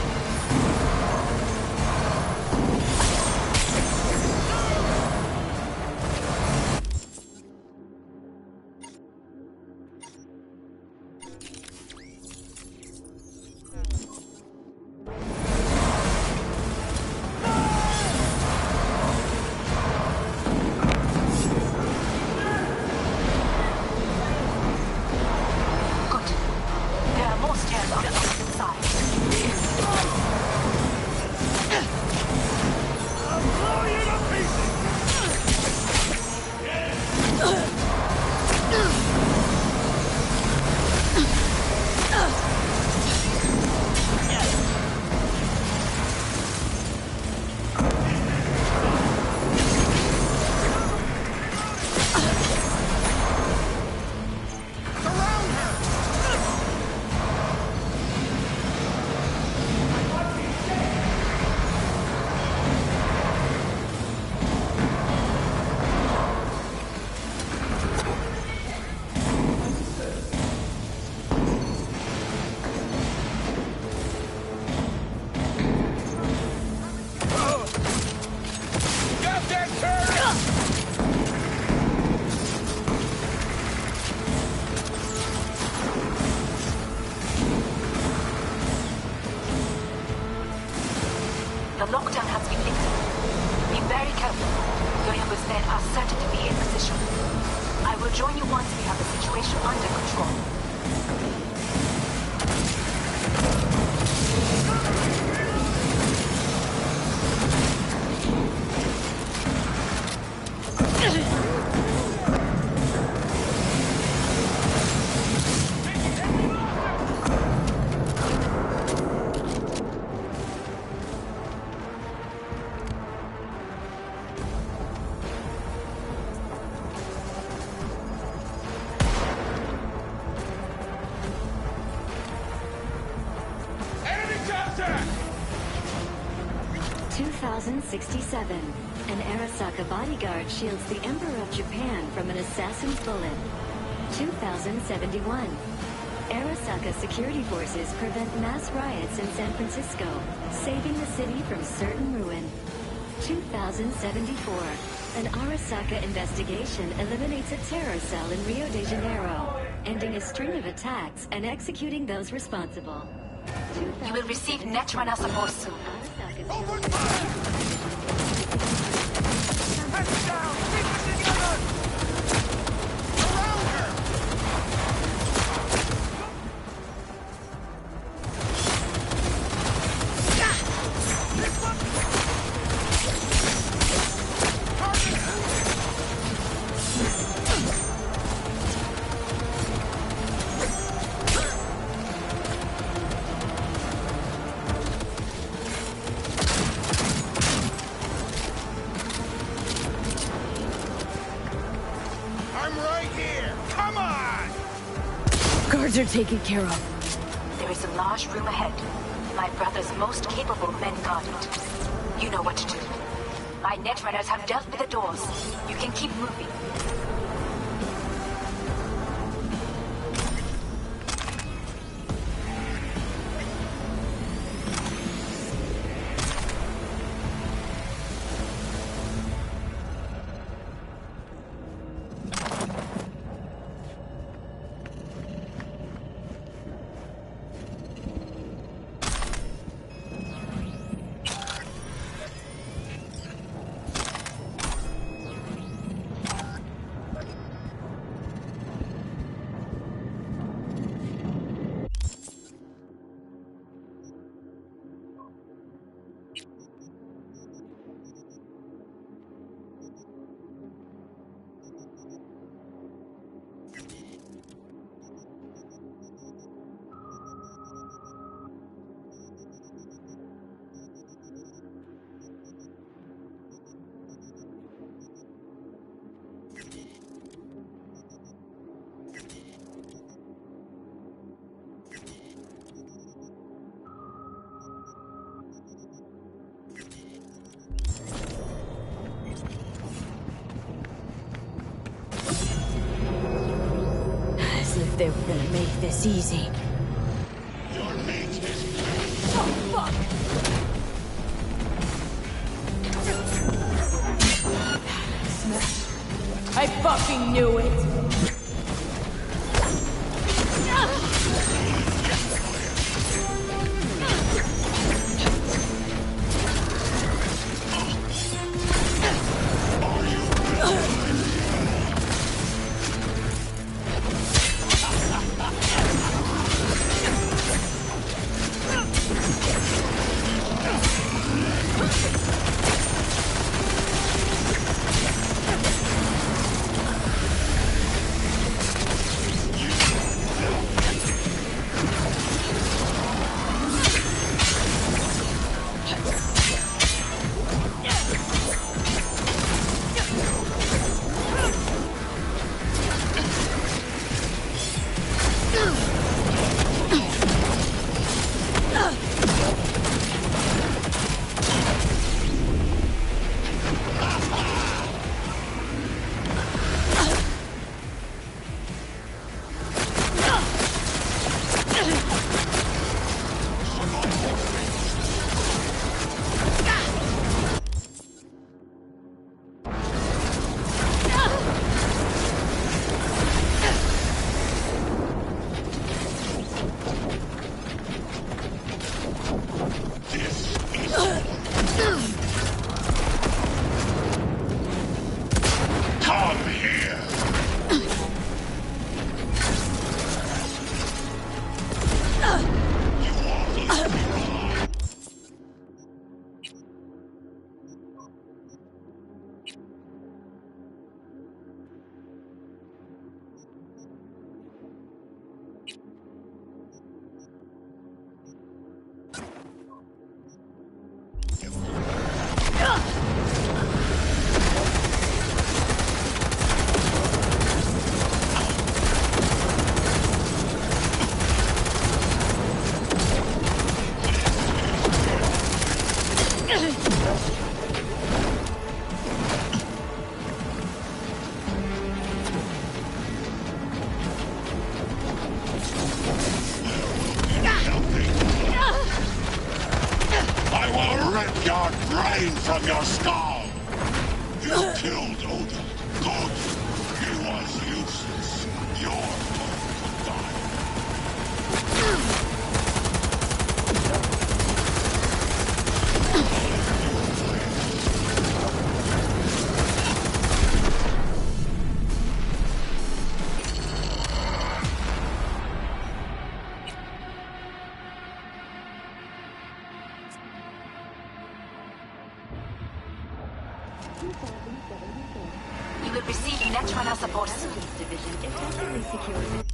The lockdown has been lifted. Be very careful. Your youngest men are certain to be in position. I will join you once we have the situation under control. An Arasaka bodyguard shields the Emperor of Japan from an assassin's bullet. 2071. Arasaka security forces prevent mass riots in San Francisco, saving the city from certain ruin. 2074. An Arasaka investigation eliminates a terror cell in Rio de Janeiro, ending a string of attacks and executing those responsible. You will receive Netrunner support soon. Heads down! Keep it together! Around her! Guards are taken care of. There is a large room ahead. My brother's most capable men guard it. You know what to do. My netrunners have dealt with the doors. You can keep moving. they were gonna make this easy. Your mate is... Oh, fuck! Smash. I fucking knew it! From your skull! You killed Odin. Good. He was useless. Your turn to die. You will receive Netrunner support soon. Division effectively secured.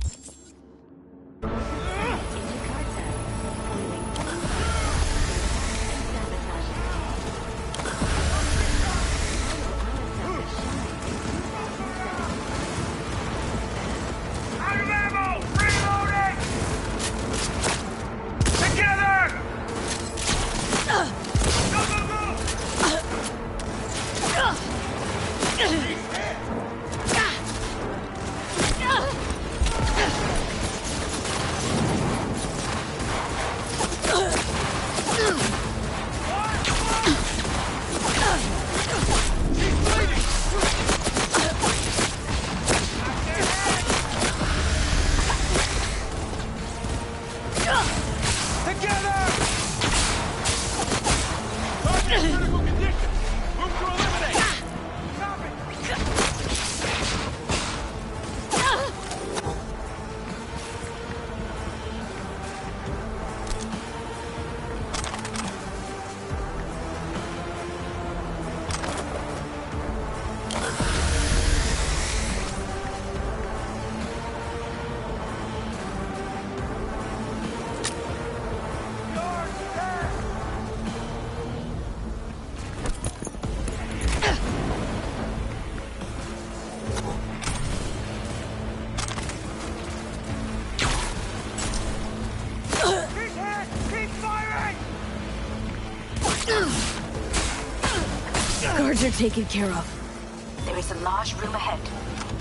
Guards are taken care of. There is a large room ahead.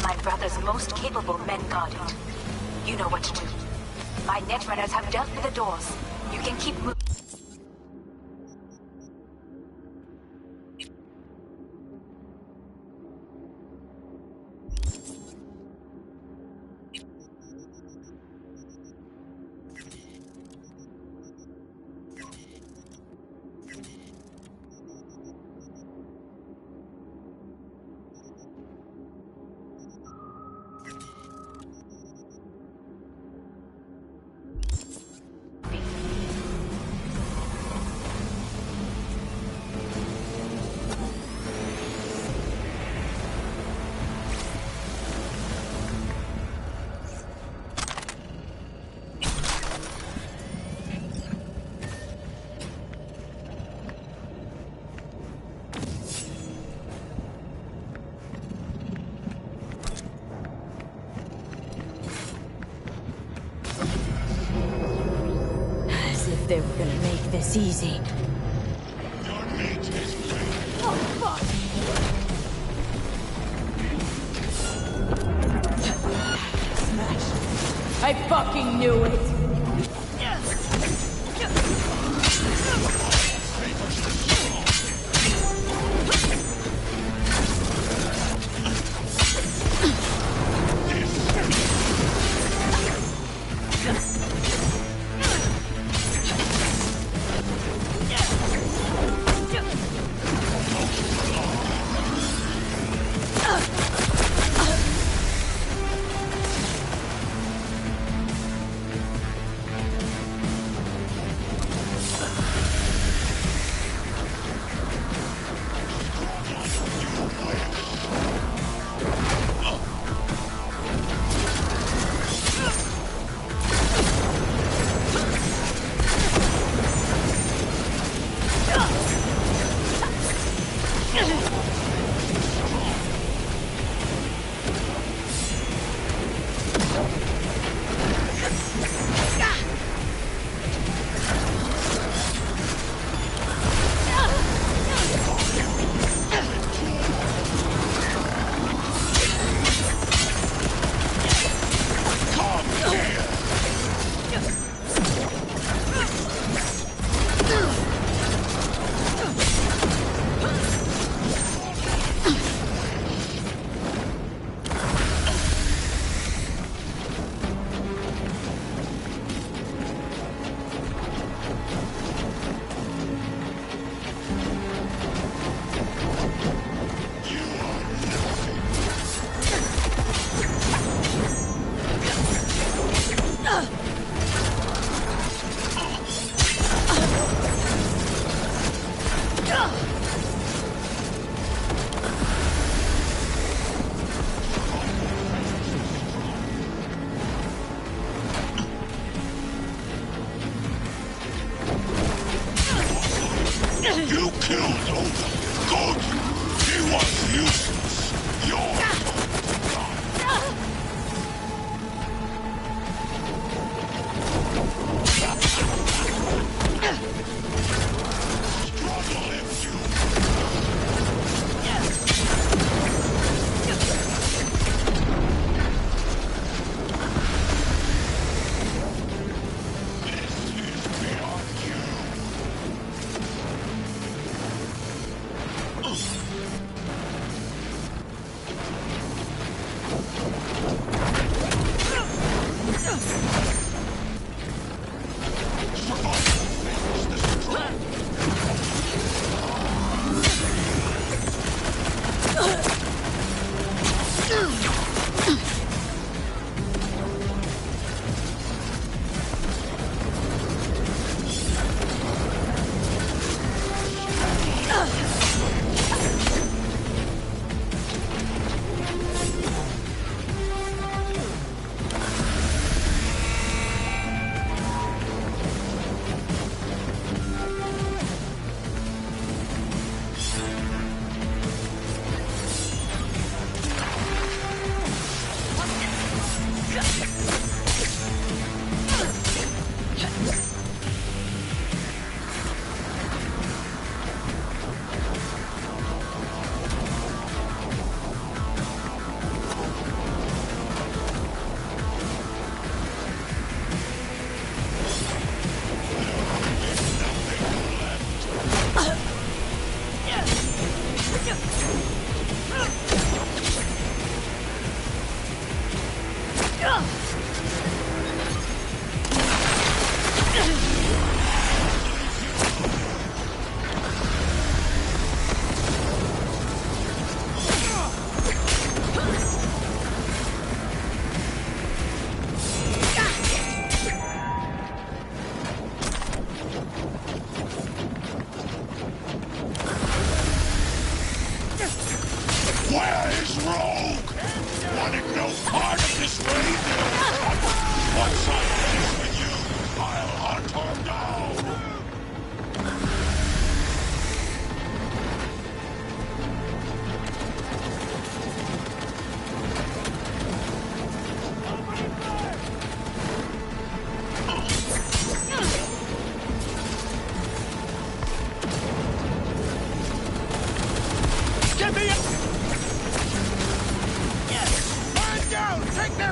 My brother's most capable men guard it. You know what to do. My netrunners have dealt with the doors. You can keep moving. They were gonna make this easy. Oh, fuck! Smash! I fucking knew it!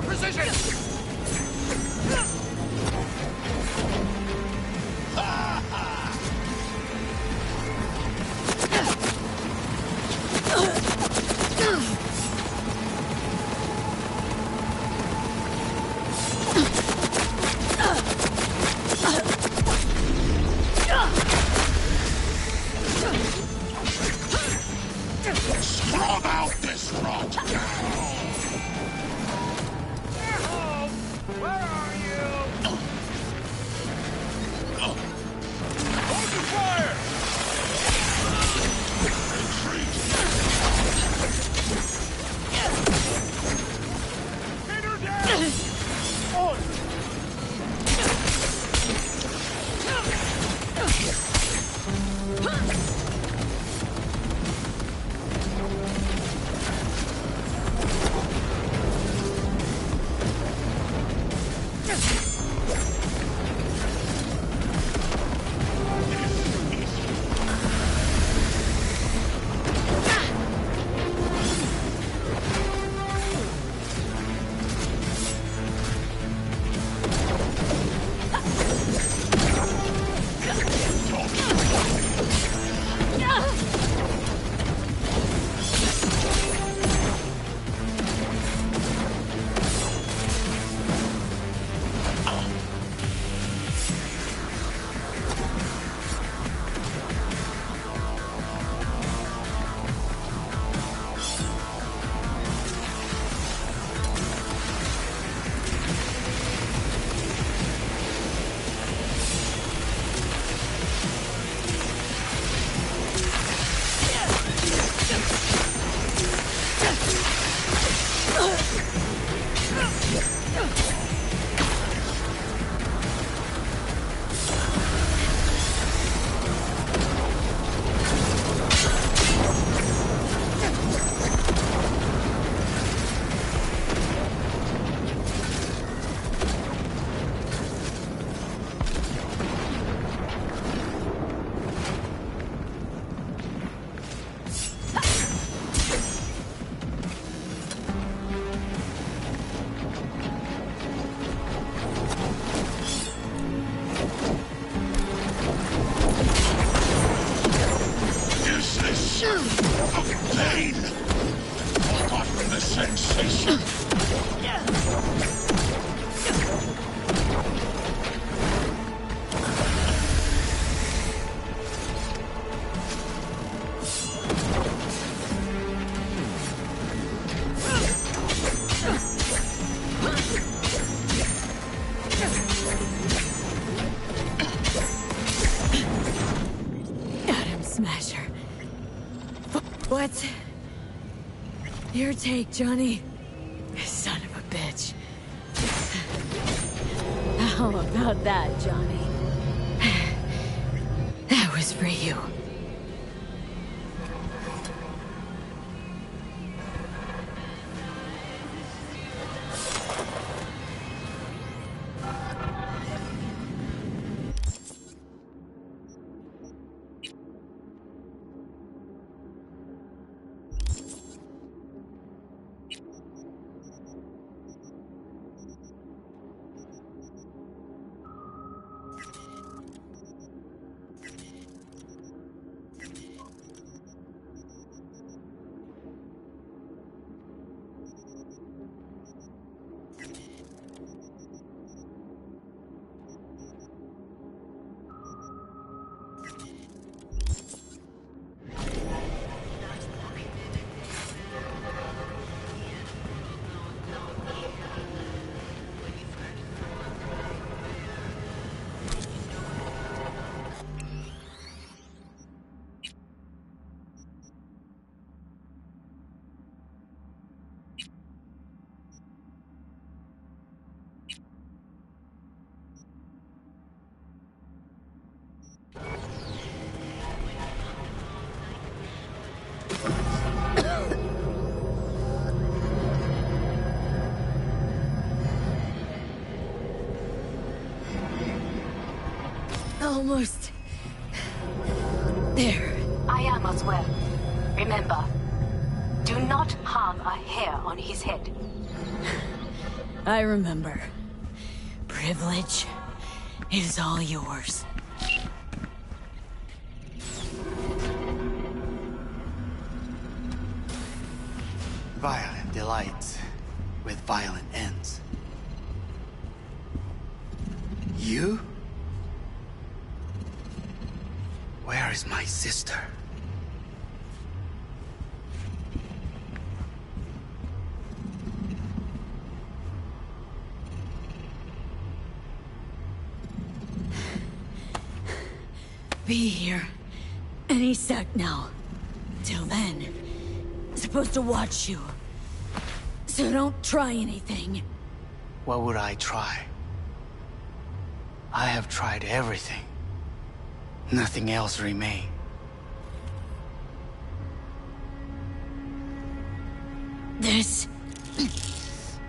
your position! Scrub out this rot now! Where are you? Open fire! Pin her down! On! Pain! Forgotten the sensation! Atom Smasher. What? Your take, Johnny. Son of a bitch. How about that, Johnny? That was for you. Almost there. I am as well. Remember, do not harm a hair on his head. I remember. Privilege is all yours. Violent delights with violent ends. You? Where is my sister? Be here any sec now. Till then, supposed to watch you. So don't try anything. What would I try? I have tried everything. Nothing else remains. This...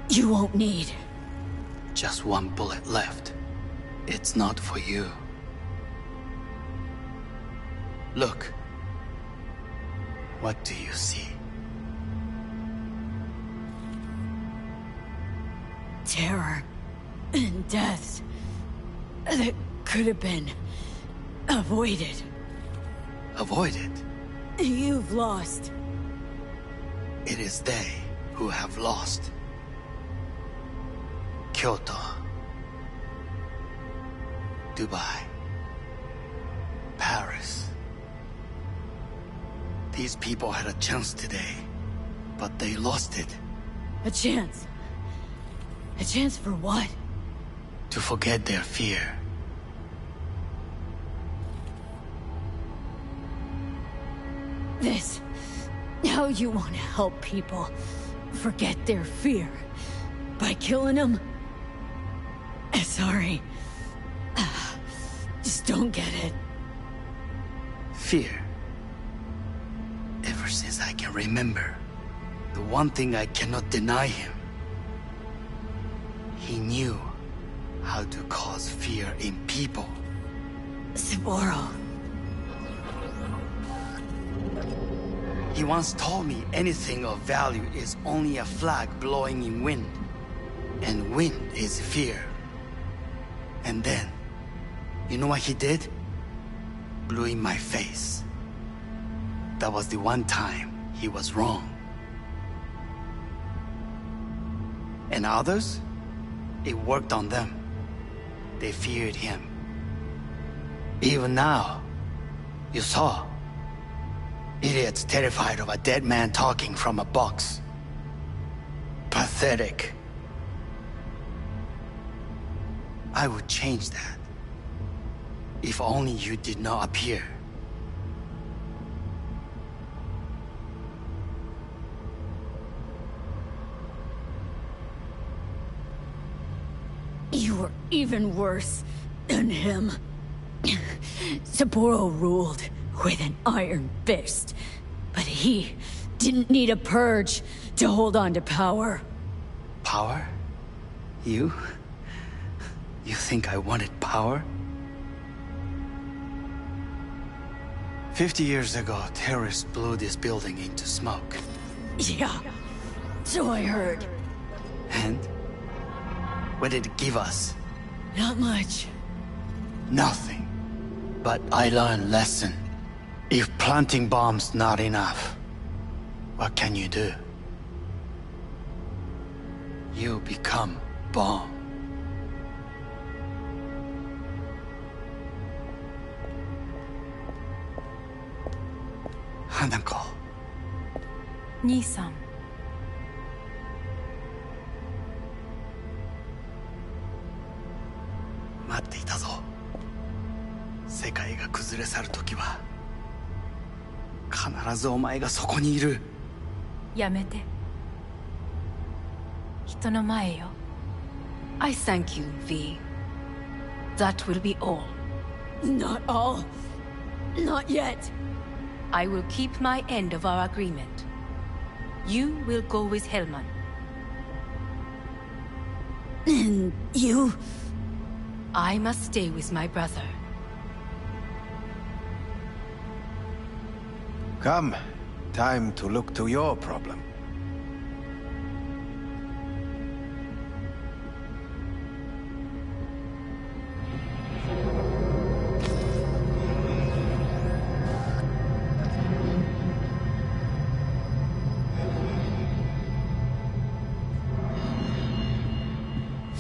you won't need. Just one bullet left. It's not for you. Look. What do you see? Terror and death that could have been avoided. Avoided? You've lost. It is they who have lost. Kyoto. Dubai. Paris. These people had a chance today, but they lost it. A chance? A chance for what? To forget their fear. This... how you want to help people forget their fear? By killing them? Sorry. Just don't get it. Fear. Ever since I can remember, the one thing I cannot deny him. He knew how to cause fear in people. Saburo. He once told me anything of value is only a flag blowing in wind. And wind is fear. And then, you know what he did? Blew in my face. That was the one time he was wrong. And others? It worked on them. They feared him. Even now, you saw. Idiots terrified of a dead man talking from a box. Pathetic. I would change that. If only you did not appear. You were even worse than him. Saburo ruled with an iron fist, but he didn't need a purge to hold on to power. Power? You? You think I wanted power? 50 years ago, terrorists blew this building into smoke. Yeah, so I heard. And? What did it give us? Not much. Nothing. But I learned a lesson. If planting bombs not enough, what can you do? You become bomb. Hanako. 兄さん。待っていたぞ。世界が崩れ去る時は必ずお前がそこにいる。やめて。人の前よ。I thank you, V. That will be all. Not all. Not yet. I will keep my end of our agreement. You will go with Hellman. And you? I must stay with my brother. Come. Time to look to your problem.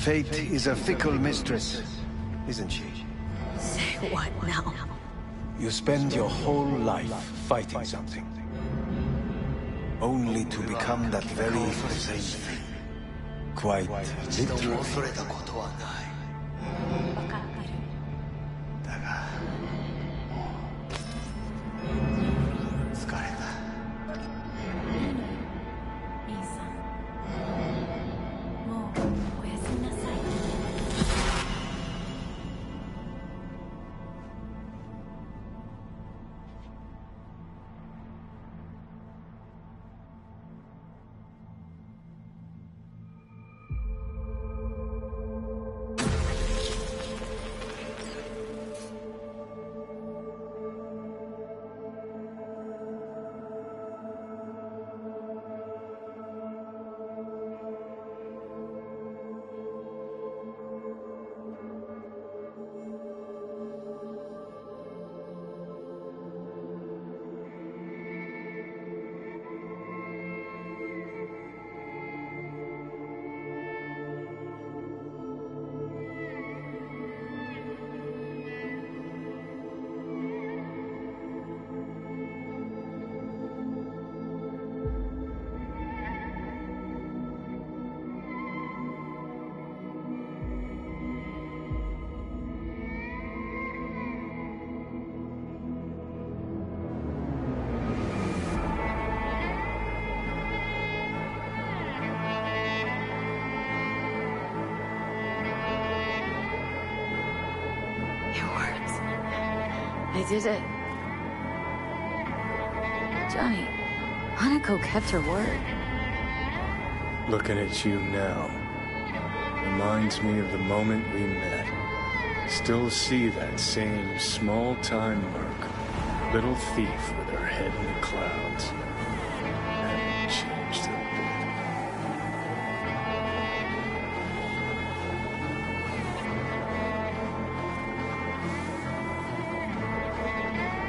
Fate is a fickle mistress, isn't she? Say what now? You spend your whole life fighting something, only to become that very same thing. Quite literally. I did it. Johnny, Hanako kept her word. Looking at you now reminds me of the moment we met. Still see that same small-time merc, little thief with her head in the clouds. Hadn't changed a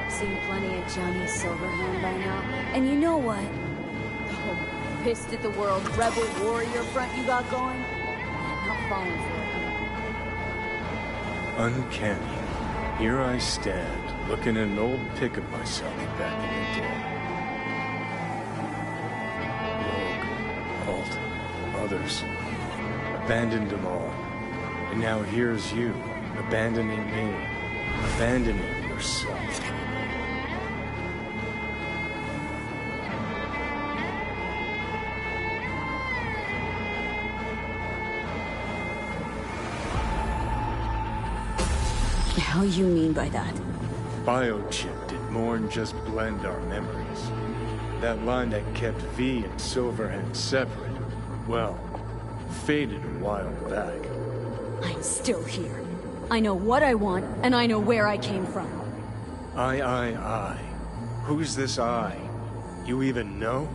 Seen plenty of Johnny Silverhand by now. And you know what? The whole pissed at the world rebel warrior front you got going? I'm not falling for it. Uncanny. Here I stand, looking at an old pic of myself back in the day. Rogue, Alt, others. Abandoned them all. And now here's you, abandoning me. Abandoning yourself. The hell you mean by that? Biochip did more than just blend our memories. That line that kept V and Silverhand separate, well, faded a while back. I'm still here. I know what I want, and I know where I came from. I. Who's this I? You even know?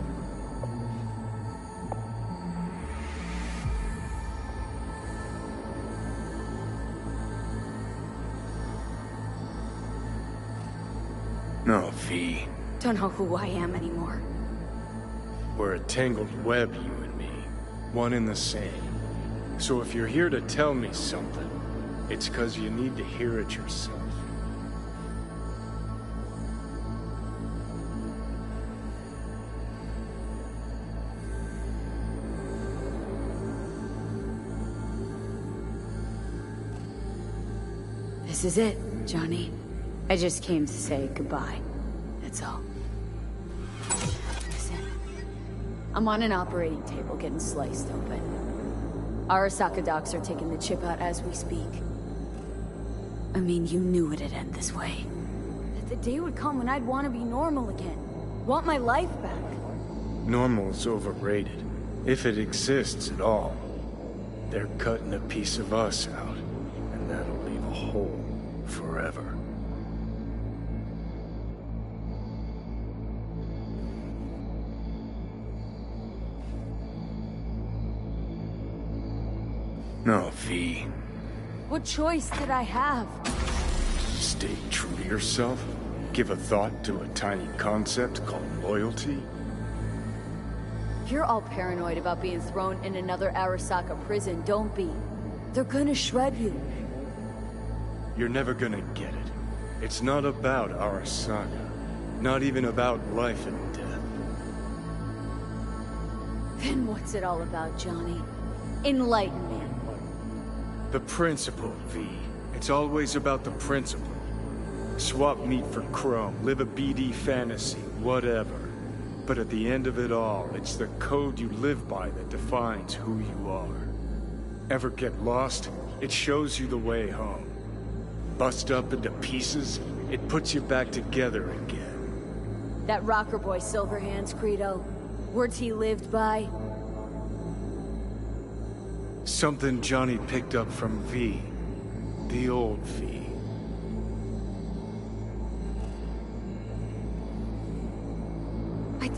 No, V. Don't know who I am anymore. We're a tangled web, you and me. One and the same. So if you're here to tell me something, it's 'cause you need to hear it yourself. This is it, Johnny. I just came to say goodbye. That's all. Listen. I'm on an operating table getting sliced open. Arasaka docs are taking the chip out as we speak. I mean, you knew it'd end this way. That the day would come when I'd want to be normal again. Want my life back. Normal's overrated. If it exists at all. They're cutting a piece of us out, and that'll leave a hole forever. No, V. What choice did I have? Stay true to yourself? Give a thought to a tiny concept called loyalty? You're all paranoid about being thrown in another Arasaka prison, don't be. They're gonna shred you. You're never gonna get it. It's not about Arasaka. Not even about life and death. Then what's it all about, Johnny? Enlighten me. The principle, V. It's always about the principle. Swap meat for chrome, live a BD fantasy, whatever. But at the end of it all, it's the code you live by that defines who you are. Ever get lost? It shows you the way home. Bust up into pieces, it puts you back together again. That rocker boy Silverhand's credo. Words he lived by. Something Johnny picked up from V. The old V.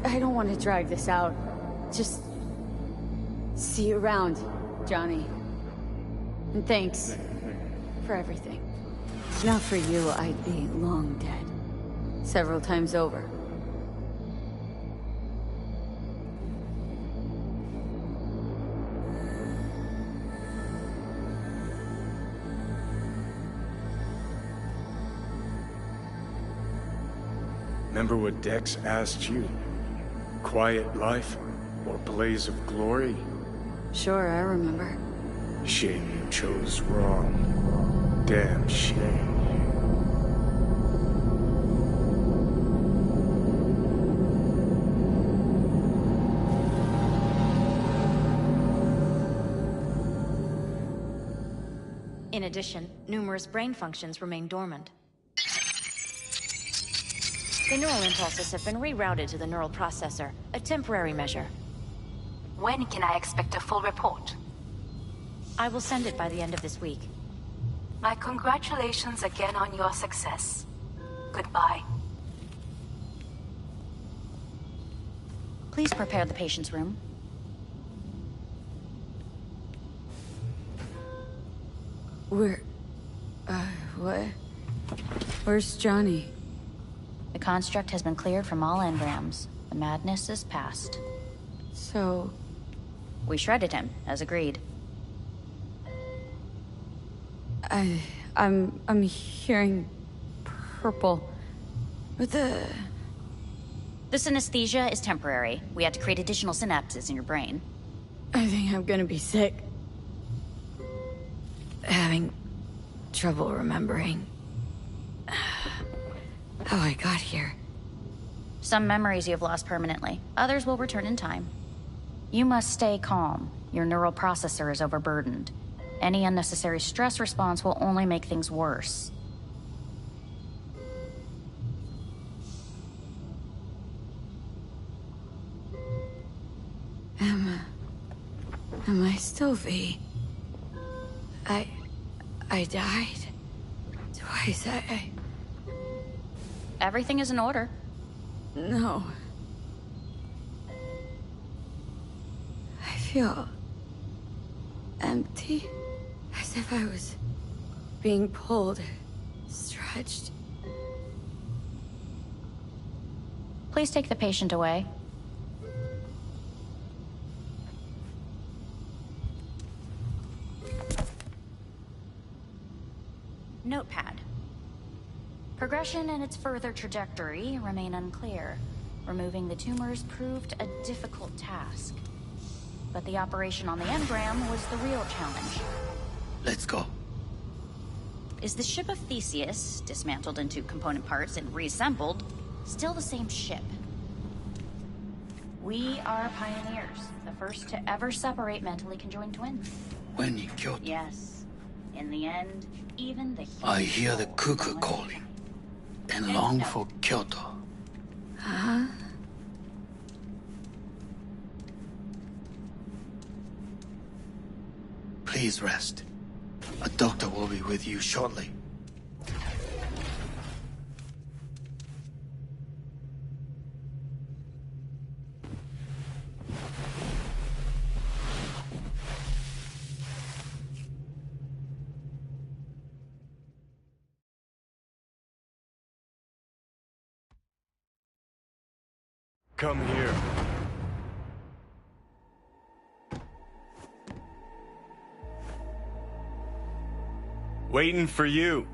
I don't want to drag this out. Just... see you around, Johnny. And thanks for everything. If not for you, I'd be long dead. Several times over. Remember what Dex asked you? Quiet life or blaze of glory? Sure, I remember. Shame you chose wrong. Damn shame. In addition, numerous brain functions remain dormant. The neural impulses have been rerouted to the neural processor, a temporary measure. When can I expect a full report? I will send it by the end of this week. My congratulations again on your success. Goodbye. Please prepare the patient's room. What? Where's Johnny? The construct has been cleared from all engrams. The madness is past. So... we shredded him, as agreed. I'm hearing... purple. But the... This anesthesia is temporary. We had to create additional synapses in your brain. I think I'm gonna be sick. Having trouble remembering how I got here. Some memories you have lost permanently. Others will return in time. You must stay calm. Your neural processor is overburdened. Any unnecessary stress response will only make things worse. Am I still V? I died twice. Everything is in order. No. I feel empty, as if I was being pulled, stretched. Please take the patient away. Notepad. Progression and its further trajectory remain unclear. Removing the tumors proved a difficult task. But the operation on the engram was the real challenge. Let's go. Is the ship of Theseus, dismantled into component parts and reassembled, still the same ship? We are pioneers, the first to ever separate mentally conjoined twins. When in Kyoto, Yes. In the end, even the... I hear the cuckoo calling and long for Kyoto. Huh? Please rest. A doctor will be with you shortly. Come here. Waiting for you.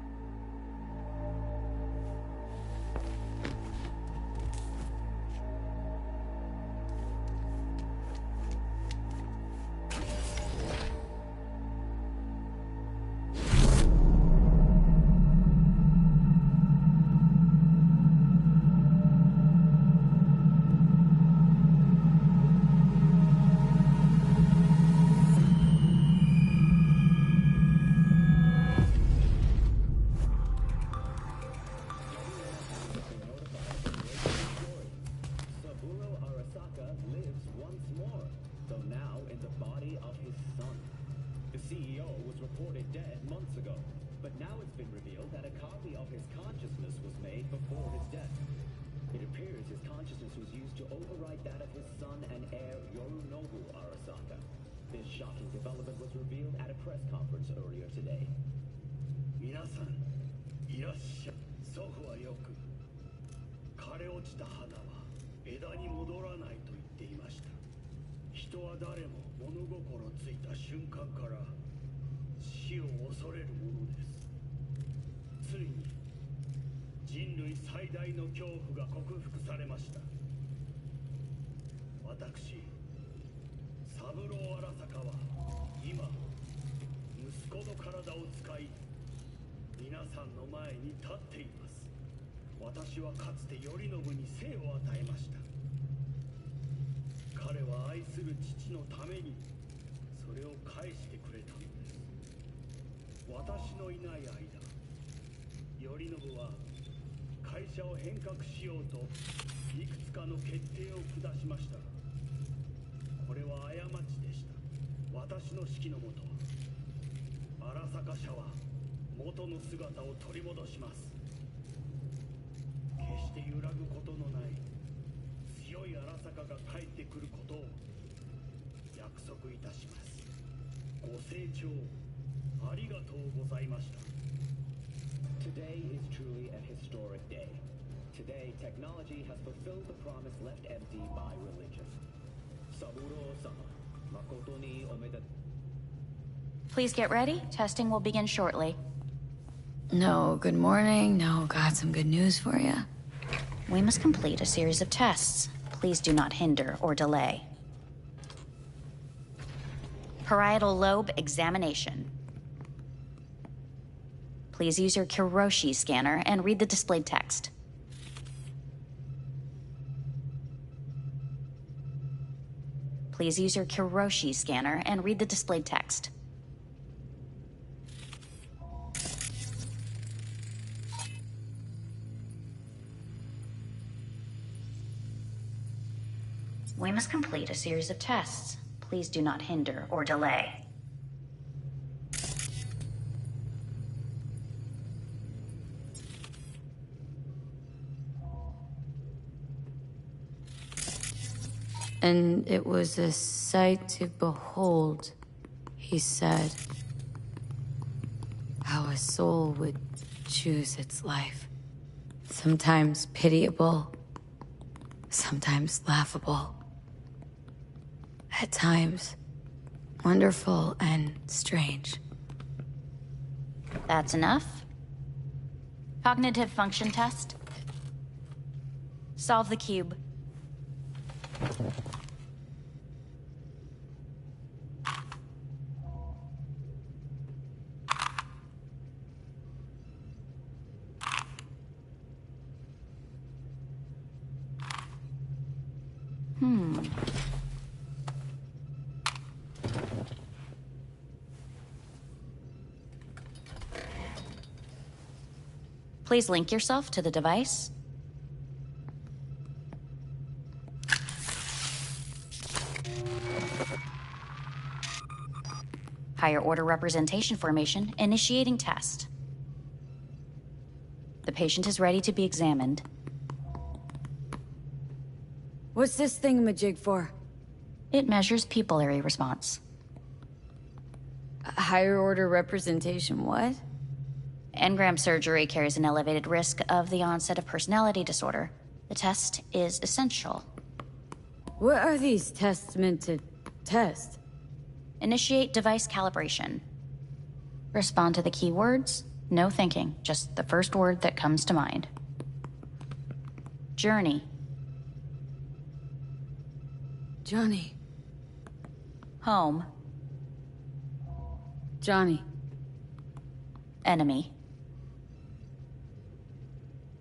Today is truly a historic day. Today, technology has fulfilled the promise left empty by religion. Saburo-sama, makoto ni omedetou. Please get ready. Testing will begin shortly. No, good morning. No, got some good news for you. We must complete a series of tests. Please do not hinder or delay. Parietal lobe examination. Please use your Kiroshi scanner and read the displayed text. Please use your Kiroshi scanner and read the displayed text. We must complete a series of tests. Please do not hinder or delay. And it was a sight to behold, he said, how a soul would choose its life. Sometimes pitiable, sometimes laughable. At times, wonderful and strange. That's enough. Cognitive function test. Solve the cube. Please link yourself to the device. Higher order representation formation, initiating test. The patient is ready to be examined. What's this thingamajig for? It measures pupillary response. A higher order representation, what? Engram surgery carries an elevated risk of the onset of personality disorder. The test is essential. What are these tests meant to test? Initiate device calibration. Respond to the keywords. No thinking, just the first word that comes to mind. Journey. Johnny. Home. Johnny. Enemy.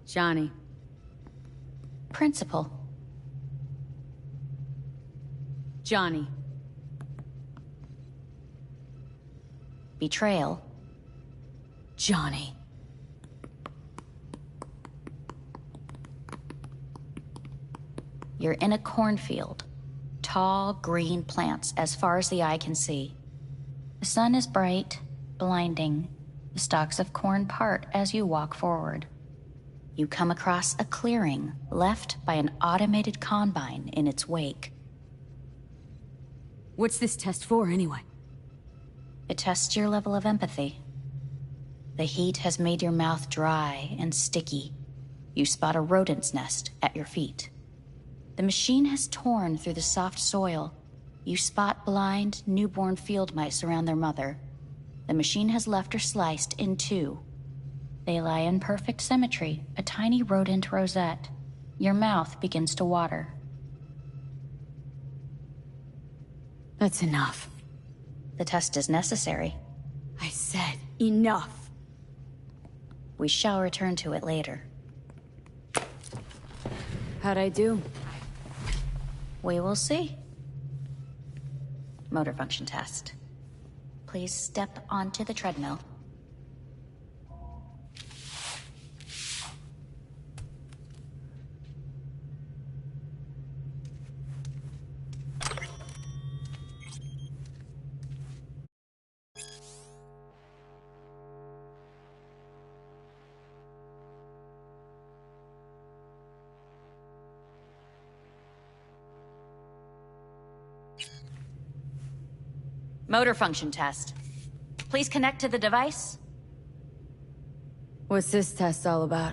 Johnny. Principal. Johnny. Betrayal. Johnny. You're in a cornfield. Tall, green plants as far as the eye can see. The sun is bright, blinding. The stalks of corn part as you walk forward. You come across a clearing left by an automated combine in its wake. What's this test for, anyway? It tests your level of empathy. The heat has made your mouth dry and sticky. You spot a rodent's nest at your feet. The machine has torn through the soft soil. You spot blind, newborn field mice around their mother. The machine has left her sliced in two. They lie in perfect symmetry, a tiny rodent rosette. Your mouth begins to water. That's enough. The test is necessary. I said enough. We shall return to it later. How'd I do? We will see. Motor function test. Please step onto the treadmill. Motor function test. Please connect to the device. What's this test all about?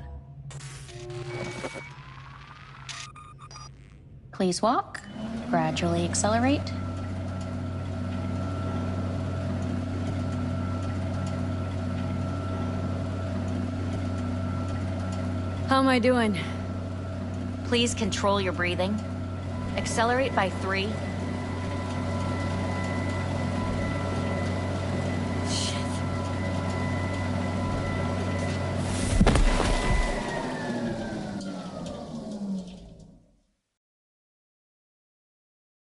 Please walk. Gradually accelerate. How am I doing? Please control your breathing. Accelerate by 3.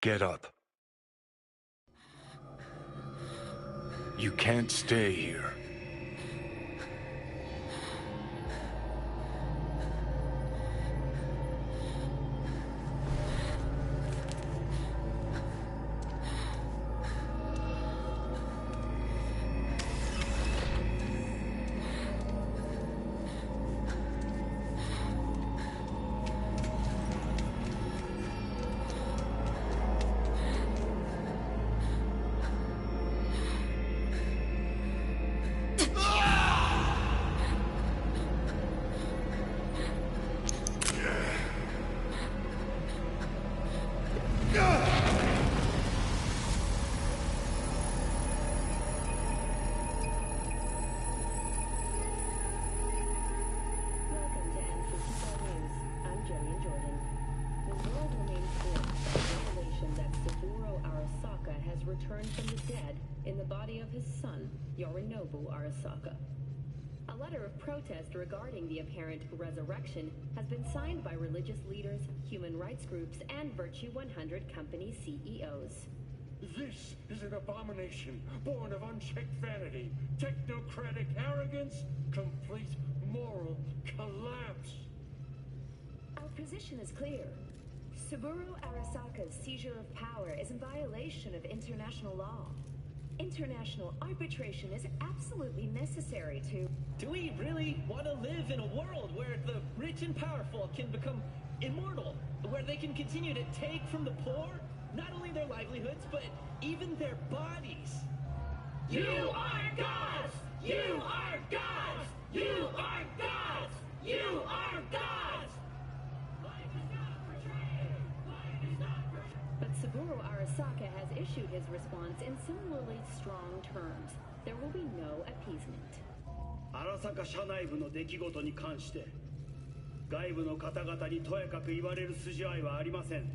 Get up. You can't stay here. Returned from the dead in the body of his son, Yorinobu Arasaka. A letter of protest regarding the apparent resurrection has been signed by religious leaders, human rights groups, and Virtue 100 company CEOs. This is an abomination born of unchecked vanity, technocratic arrogance, complete moral collapse. Our position is clear. Saburo Arasaka's seizure of power is in violation of international law. International arbitration is absolutely necessary to... Do we really want to live in a world where the rich and powerful can become immortal? Where they can continue to take from the poor, not only their livelihoods, but even their bodies? You are gods! You are gods! You are gods! You are gods! But Saburo Arasaka Arasaka has issued his response in similarly strong terms. There will be no appeasement. 荒坂社内部の出来事に関して外部の方々にとやかく言われる筋合いはありません。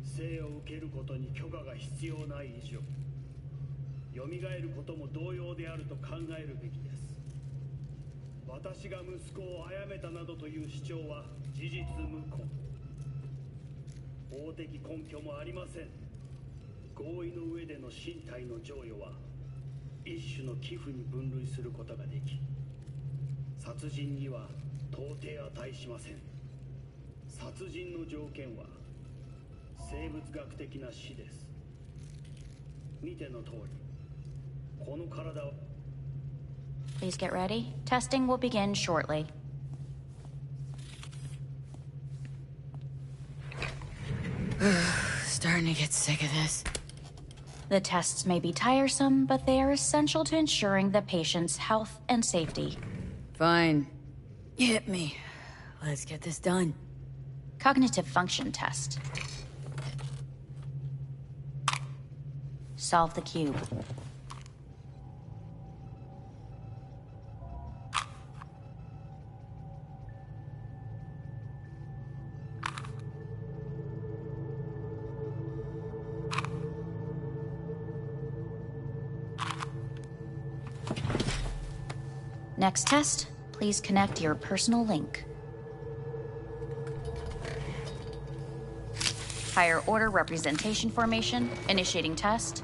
生を受けることに許可が必要ない以上、蘇ることも同様であると考えるべきです。私が息子を殺めたなどという主張は事実無根。法的根拠もありません。合意の上での身体の贈与は一種の寄付に分類することができ、殺人には到底値しません。殺人の条件は生物学的な死です。見ての通り、この体を。 Please get ready. Testing will begin shortly. Starting to get sick of this. The tests may be tiresome, but they are essential to ensuring the patient's health and safety. Fine. Hit me. Let's get this done. Cognitive function test. Solve the cube. Next test, please connect your personal link. Higher order representation formation, initiating test.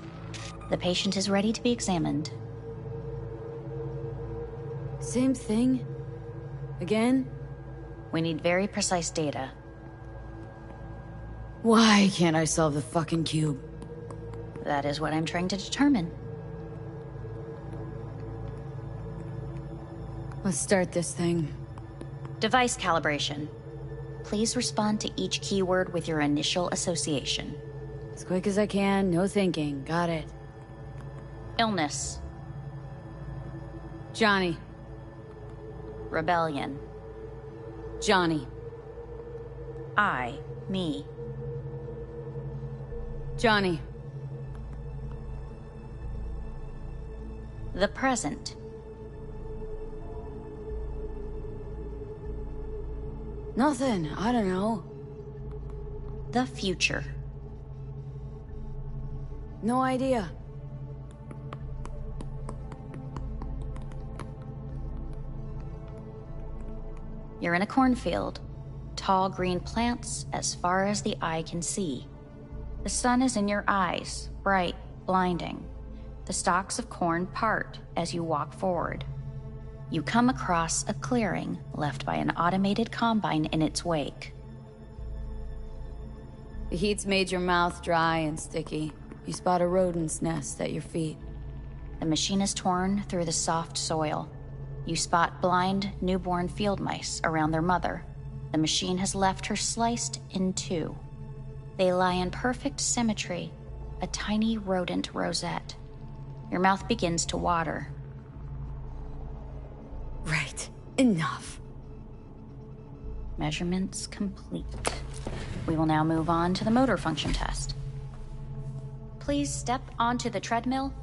The patient is ready to be examined. Same thing? Again? We need very precise data. Why can't I solve the fucking cube? That is what I'm trying to determine. Let's start this thing. Device calibration. Please respond to each keyword with your initial association. As quick as I can, no thinking. Got it. Illness. Johnny. Rebellion. Johnny. I, me. Johnny. The present. Nothing. I don't know. The future. No idea. You're in a cornfield. Tall green plants as far as the eye can see. The sun is in your eyes, bright, blinding. The stalks of corn part as you walk forward. You come across a clearing left by an automated combine in its wake. The heat's made your mouth dry and sticky. You spot a rodent's nest at your feet. The machine is torn through the soft soil. You spot blind, newborn field mice around their mother. The machine has left her sliced in two. They lie in perfect symmetry, a tiny rodent rosette. Your mouth begins to water. Right. Enough. Measurements complete. We will now move on to the motor function test. Please step onto the treadmill.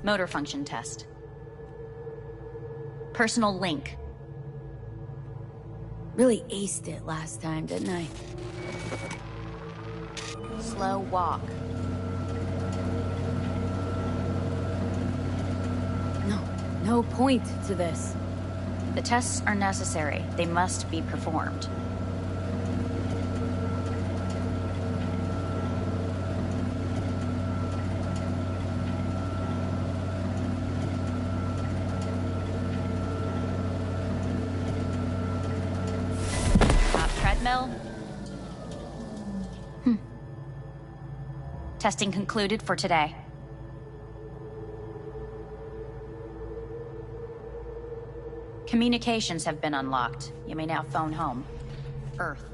Motor function test. Personal link. Really aced it last time, didn't I? Slow walk. No point to this. The tests are necessary. They must be performed. Treadmill. Testing concluded for today. Communications have been unlocked. You may now phone home. Earth.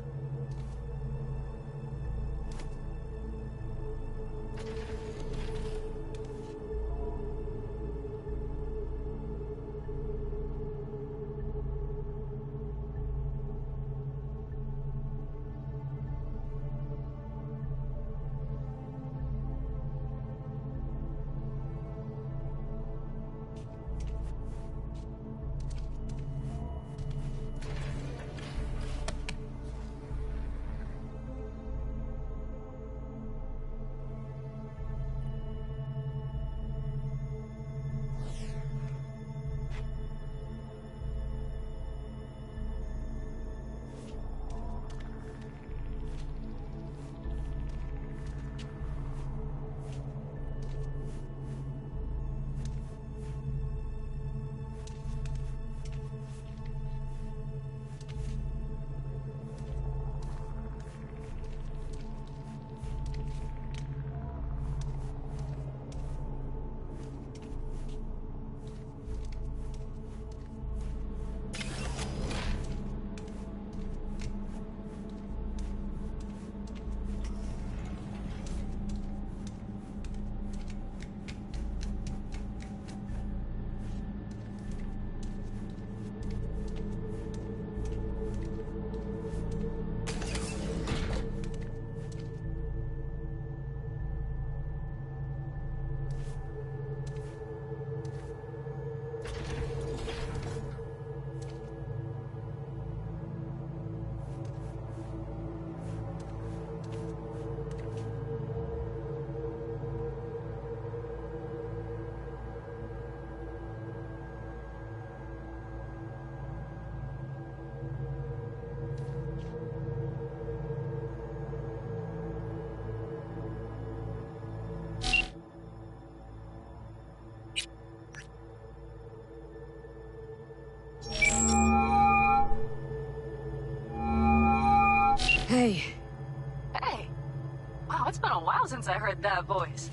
I heard that voice.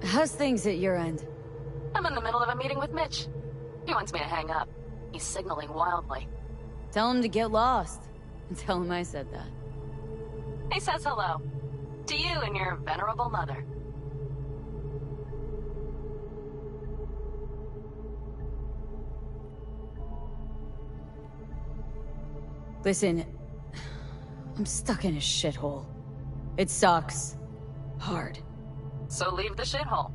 How's things at your end? I'm in the middle of a meeting with Mitch. He wants me to hang up. He's signaling wildly. Tell him to get lost. And tell him I said that. He says hello. To you and your venerable mother. Listen, I'm stuck in a shithole. It sucks. Hard. So leave the shithole.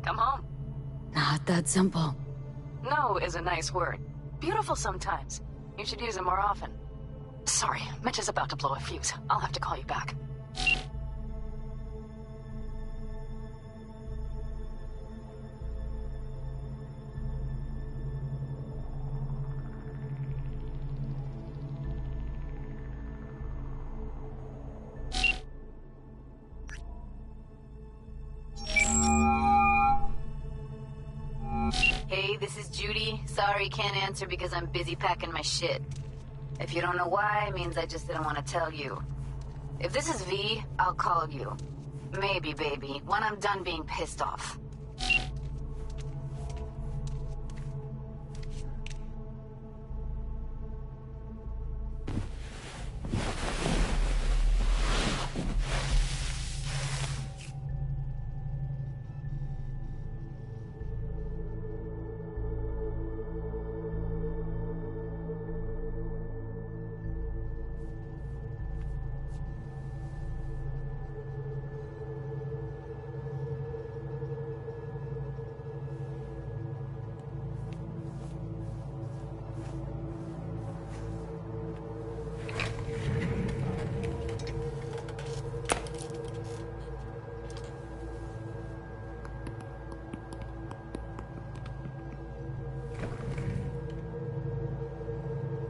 Come home. Not that simple. No is a nice word. Beautiful sometimes. You should use it more often. Sorry, Mitch is about to blow a fuse. I'll have to call you back. Hey, this is Judy. Sorry, can't answer because I'm busy packing my shit. If you don't know why, it means I just didn't want to tell you. If this is V, I'll call you. Maybe, baby, when I'm done being pissed off.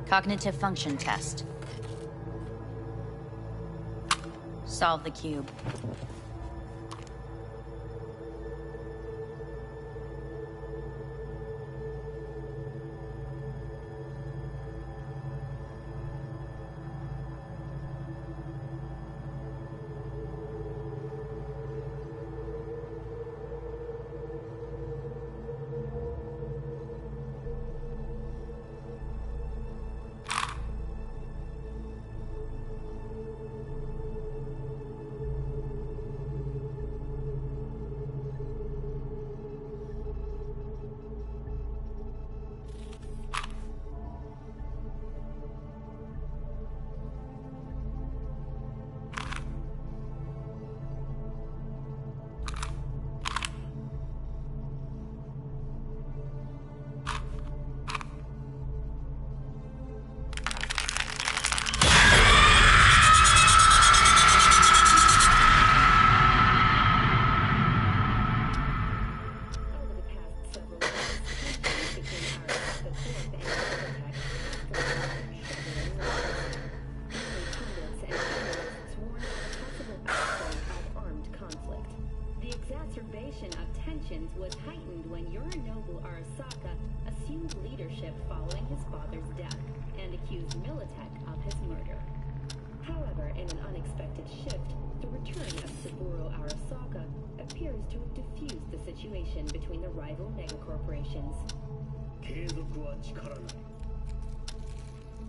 Cognitive function test. Solve the cube. exacerbation of tensions was heightened when Yorinobu Arasaka assumed leadership following his father's death and accused Militech of his murder. However, in an unexpected shift, the return of Saburo Arasaka appears to have diffused the situation between the rival megacorporations. 継続は力なり。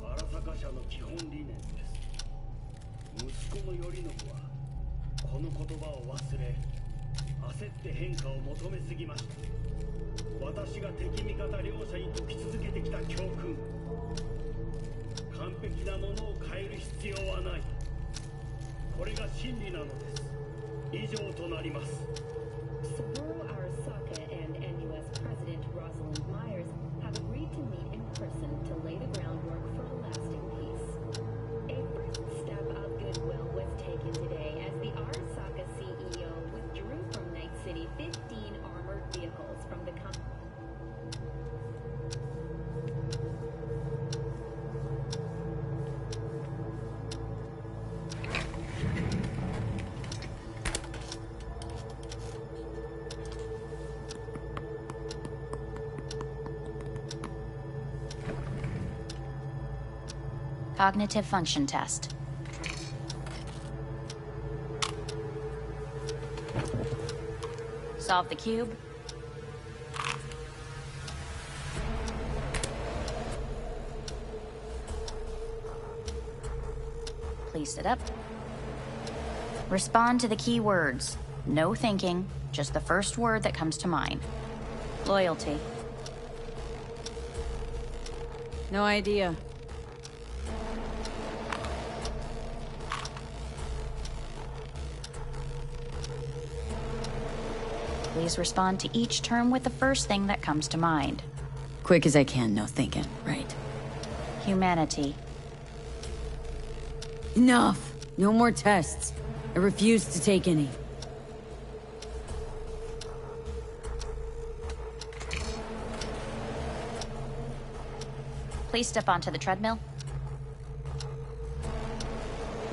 荒坂社の基本理念です。息子の頼信はこの言葉を忘れ、焦って変化を求めすぎました。私が敵味方両者に解き続けてきた教訓。完璧なものを変える必要はない。これが真理なのです。以上となります。Saburo Arasaka and NUS President Rosalind Myers have agreed to meet in person to lay the groundwork for a lasting peace. A first step of goodwill was taken today as the Arasaka CEO withdrew from Night City 15 armored vehicles from the company. Cognitive function test. Solve the cube. Please sit up. Respond to the key words. No thinking, just the first word that comes to mind. Loyalty. No idea. Please respond to each term with the first thing that comes to mind. Quick as I can, no thinking, right? Humanity. Enough! No more tests. I refuse to take any. Please step onto the treadmill.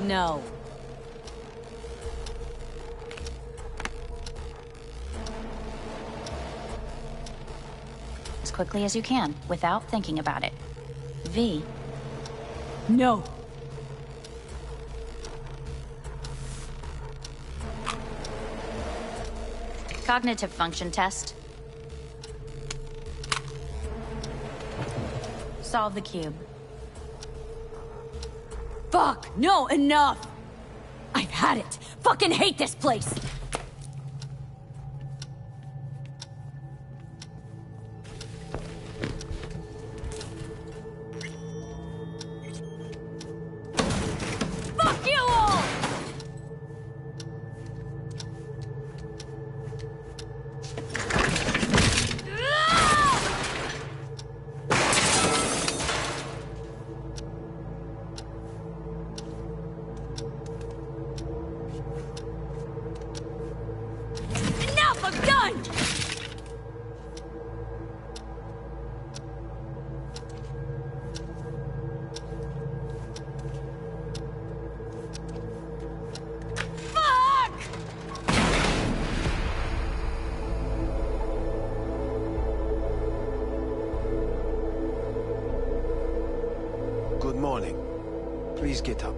No. As quickly as you can, without thinking about it. V. No. Cognitive function test. Solve the cube. Fuck! No, enough! I've had it! Fucking hate this place! Fuck you all! Enough! I'm done! Fuck! Good morning. Please get up.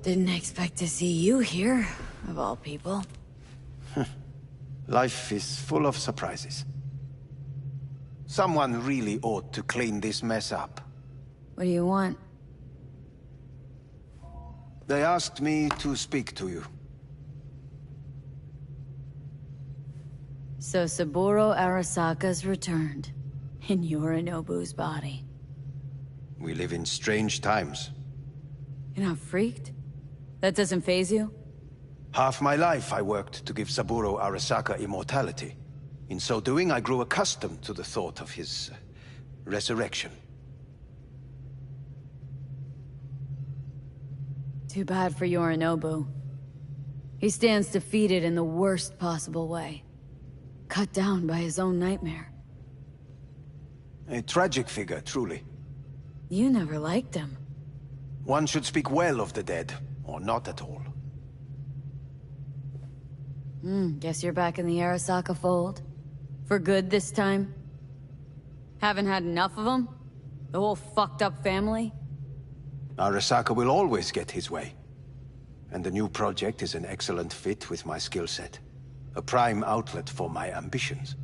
Didn't expect to see you here, of all people. Life is full of surprises. Someone really ought to clean this mess up. What do you want? They asked me to speak to you. So Saburo Arasaka's returned, in Yorinobu's body. We live in strange times. You're not freaked? That doesn't faze you? Half my life I worked to give Saburo Arasaka immortality. In so doing, I grew accustomed to the thought of his resurrection. Too bad for Yorinobu. He stands defeated in the worst possible way. Cut down by his own nightmare. A tragic figure, truly. You never liked him. One should speak well of the dead, or not at all. Guess you're back in the Arasaka fold. For good this time? Haven't had enough of them? The whole fucked up family? Arasaka will always get his way. And the new project is an excellent fit with my skill set. A prime outlet for my ambitions.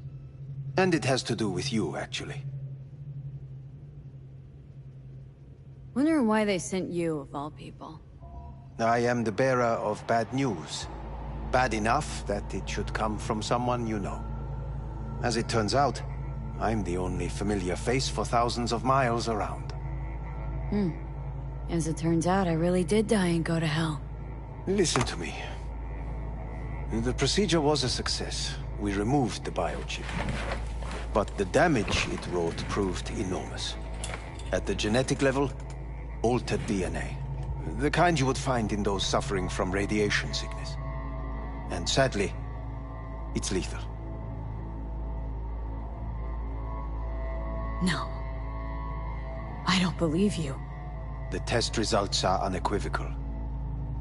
And it has to do with you, actually. Wonder why they sent you, of all people. I am the bearer of bad news. Bad enough that it should come from someone you know. As it turns out, I'm the only familiar face for thousands of miles around. As it turns out, I really did die and go to hell. Listen to me. The procedure was a success. We removed the biochip. But the damage it wrought proved enormous. At the genetic level, altered DNA. The kind you would find in those suffering from radiation sickness. And sadly, it's lethal. No. I don't believe you. The test results are unequivocal.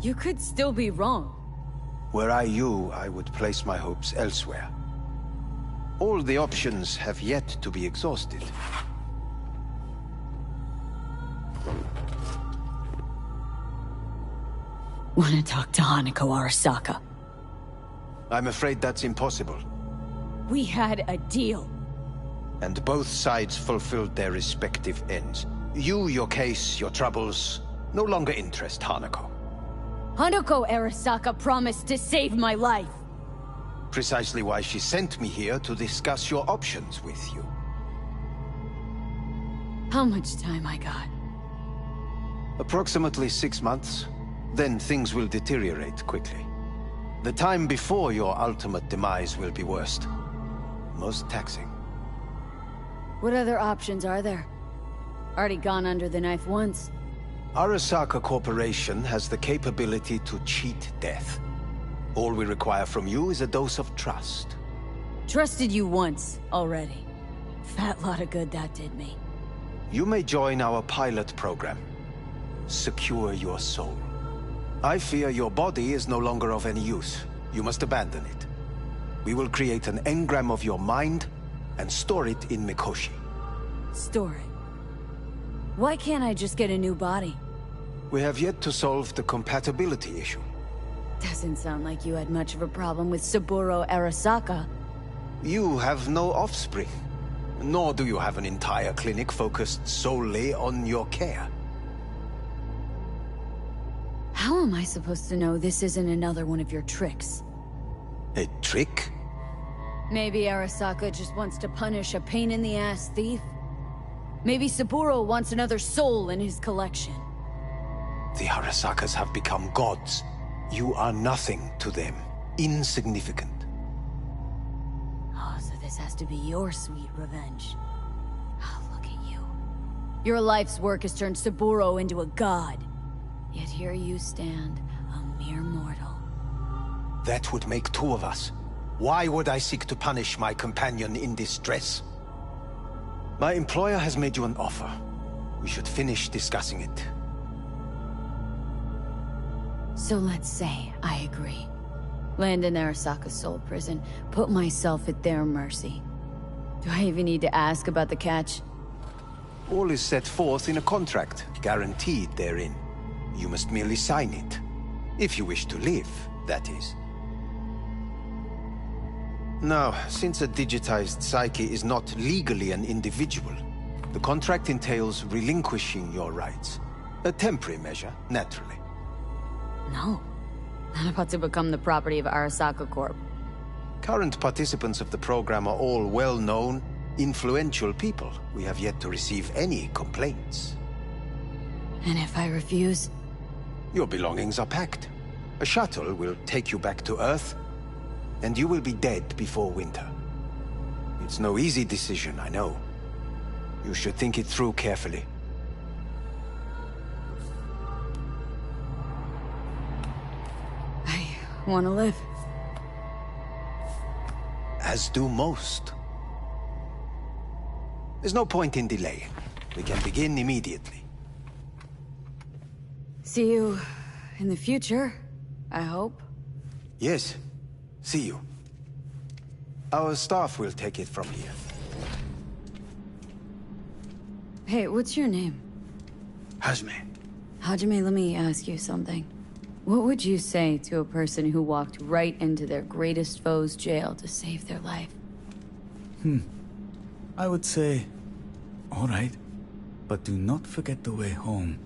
You could still be wrong. Were I you, I would place my hopes elsewhere. All the options have yet to be exhausted. Want to talk to Hanako Arasaka? I'm afraid that's impossible. We had a deal. And both sides fulfilled their respective ends. You, your case, your troubles, no longer interest Hanako. Hanako Arasaka promised to save my life. Precisely why she sent me here to discuss your options with you. How much time I got? Approximately 6 months. Then things will deteriorate quickly. The time before your ultimate demise will be worst. Most taxing. What other options are there? Already gone under the knife once. Arasaka Corporation has the capability to cheat death. All we require from you is a dose of trust. Trusted you once, already. Fat lot of good that did me. You may join our pilot program. Secure your soul. I fear your body is no longer of any use. You must abandon it. We will create an engram of your mind and store it in Mikoshi. Store it? Why can't I just get a new body? We have yet to solve the compatibility issue. Doesn't sound like you had much of a problem with Saburo Arasaka. You have no offspring. Nor do you have an entire clinic focused solely on your care. How am I supposed to know this isn't another one of your tricks? A trick? Maybe Arasaka just wants to punish a pain-in-the-ass thief? Maybe Saburo wants another soul in his collection. The Arasakas have become gods. You are nothing to them. Insignificant. Oh, so this has to be your sweet revenge. Oh, look at you. Your life's work has turned Saburo into a god. Yet here you stand, a mere mortal. That would make two of us. Why would I seek to punish my companion in distress? My employer has made you an offer. We should finish discussing it. So let's say I agree. Land in Arasaka's soul prison, put myself at their mercy. Do I even need to ask about the catch? All is set forth in a contract, guaranteed therein. You must merely sign it. If you wish to live, that is. Now, since a digitized psyche is not legally an individual, the contract entails relinquishing your rights. A temporary measure, naturally. No. Not about to become the property of Arasaka Corp. Current participants of the program are all well-known, influential people. We have yet to receive any complaints. And if I refuse? Your belongings are packed. A shuttle will take you back to Earth, and you will be dead before winter. It's no easy decision, I know. You should think it through carefully. I want to live. As do most. There's no point in delaying. We can begin immediately. See you in the future, I hope. Yes. See you. Our staff will take it from here. Hey, what's your name? Hajime. Hajime, let me ask you something. What would you say to a person who walked right into their greatest foe's jail to save their life? I would say, all right, but do not forget the way home.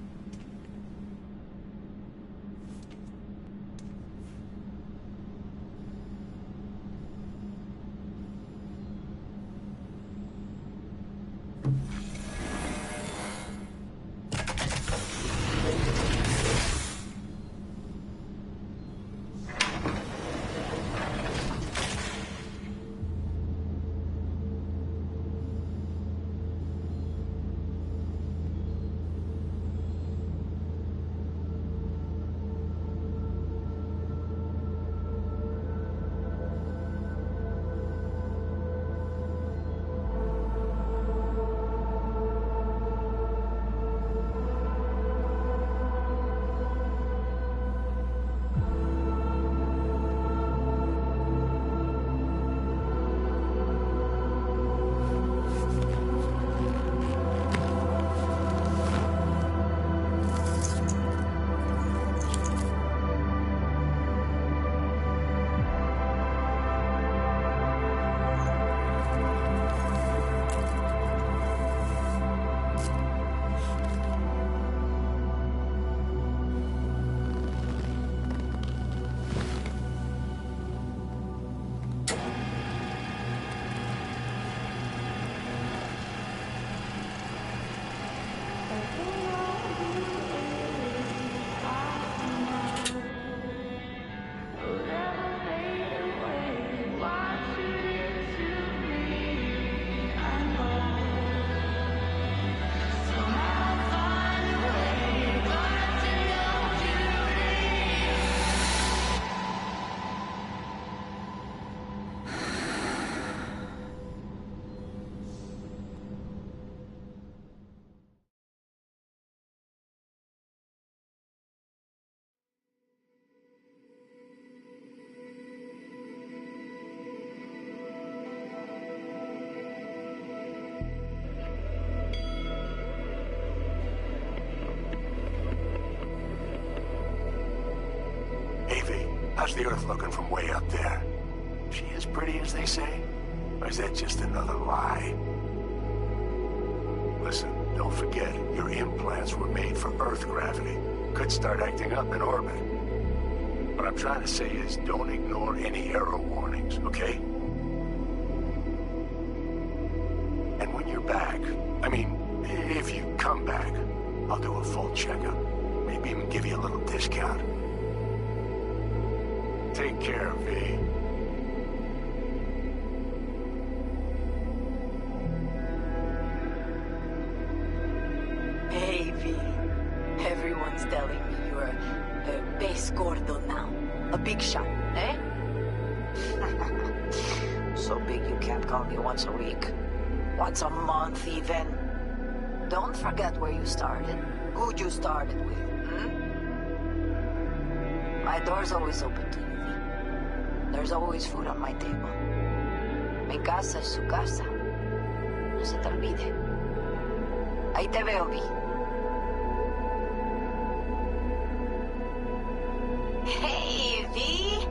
How's the Earth looking from way up there? She as pretty as they say? Or is that just another lie? Listen, don't forget, your implants were made for Earth gravity. Could start acting up in orbit. What I'm trying to say is, don't ignore any error warnings, okay? And when you're back, I mean, if you come back, I'll do a full checkup. Maybe even give you a little discount. Take care, V. Hey, V. Everyone's telling me you're a base gordo now. A big shot, eh? So big you can't call me once a week. Once a month, even. Don't forget where you started. Who you started with, My door's always open to you, V. There's always food on my table. Mi casa es su casa. No se te olvide. Ahí te veo, V. Hey, V!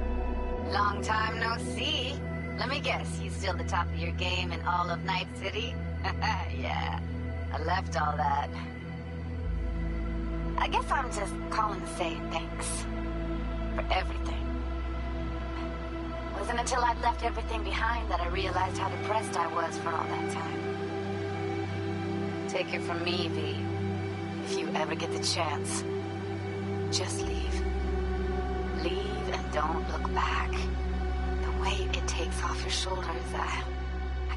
Long time no see. Let me guess, you still the top of your game in all of Night City? Yeah, I left all that. I guess I'm just calling to say thanks. For everything. It wasn't until I'd left everything behind that I realized how depressed I was for all that time. Take it from me, V. If you ever get the chance, just leave. Leave and don't look back. The weight it takes off your shoulders, I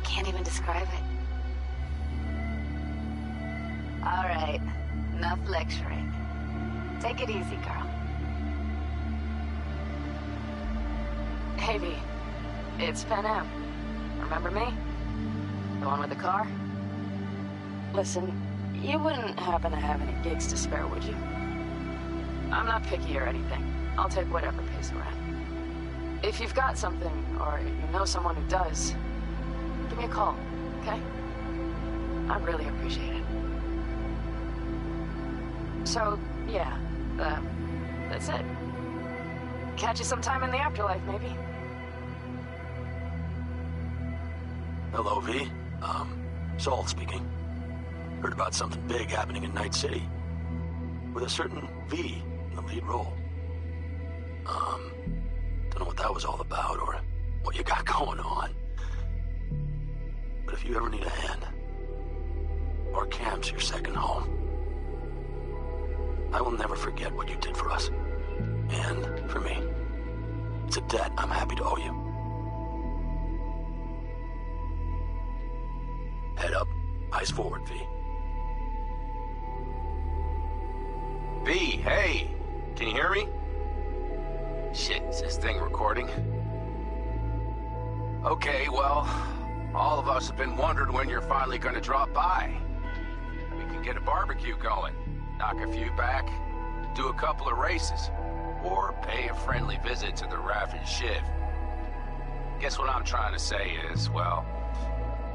can't even describe it. All right, enough lecturing. Take it easy, girl. Hey, V. It's Pan Am. Remember me? The one with the car? Listen, you wouldn't happen to have any gigs to spare, would you? I'm not picky or anything. I'll take whatever pays the rent. If you've got something, or you know someone who does, give me a call, okay? I'd really appreciate it. So, yeah, that's it. Catch you sometime in the afterlife, maybe. Hello, V. Saul speaking. Heard about something big happening in Night City. With a certain V in the lead role. Don't know what that was all about or what you got going on. But if you ever need a hand, our camp's your second home. I will never forget what you did for us. And for me. It's a debt I'm happy to owe you. Head up, eyes forward, V. V, hey! Can you hear me? Shit, is this thing recording? Okay, well, all of us have been wondering when you're finally gonna drop by. We can get a barbecue going, knock a few back, do a couple of races, or pay a friendly visit to the Raff and Shiv. Guess what I'm trying to say is, well,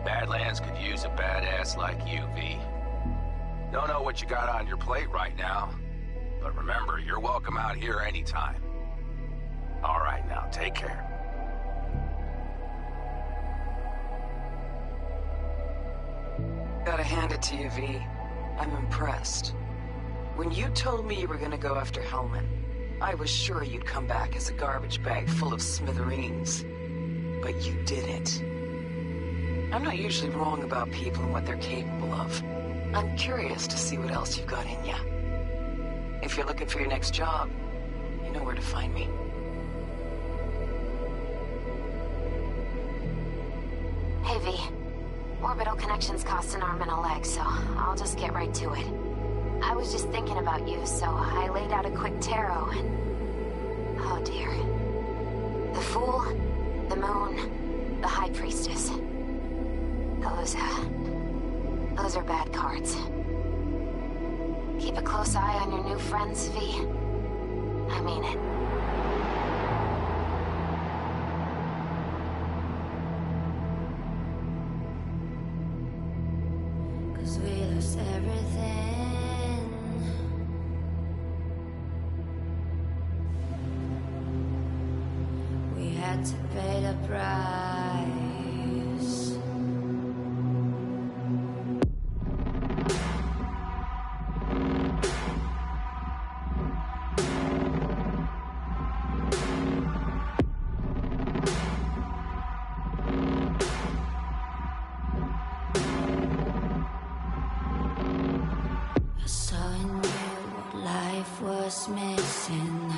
Badlands could use a badass like you, V. Don't know what you got on your plate right now, but remember, you're welcome out here anytime. All right, now, take care. Gotta hand it to you, V. I'm impressed. When you told me you were gonna go after Hellman, I was sure you'd come back as a garbage bag full of smithereens. But you didn't. I'm not usually wrong about people and what they're capable of. I'm curious to see what else you've got in ya. If you're looking for your next job, you know where to find me. Hey, V. Orbital connections cost an arm and a leg, so I'll just get right to it. I was just thinking about you, so I laid out a quick tarot and... Oh, dear. The Fool, the Moon, the High Priestess. Those are bad cards. Keep a close eye on your new friends, V. I mean it. Cause we lost everything. had to pay the price. I saw in you what life was missing.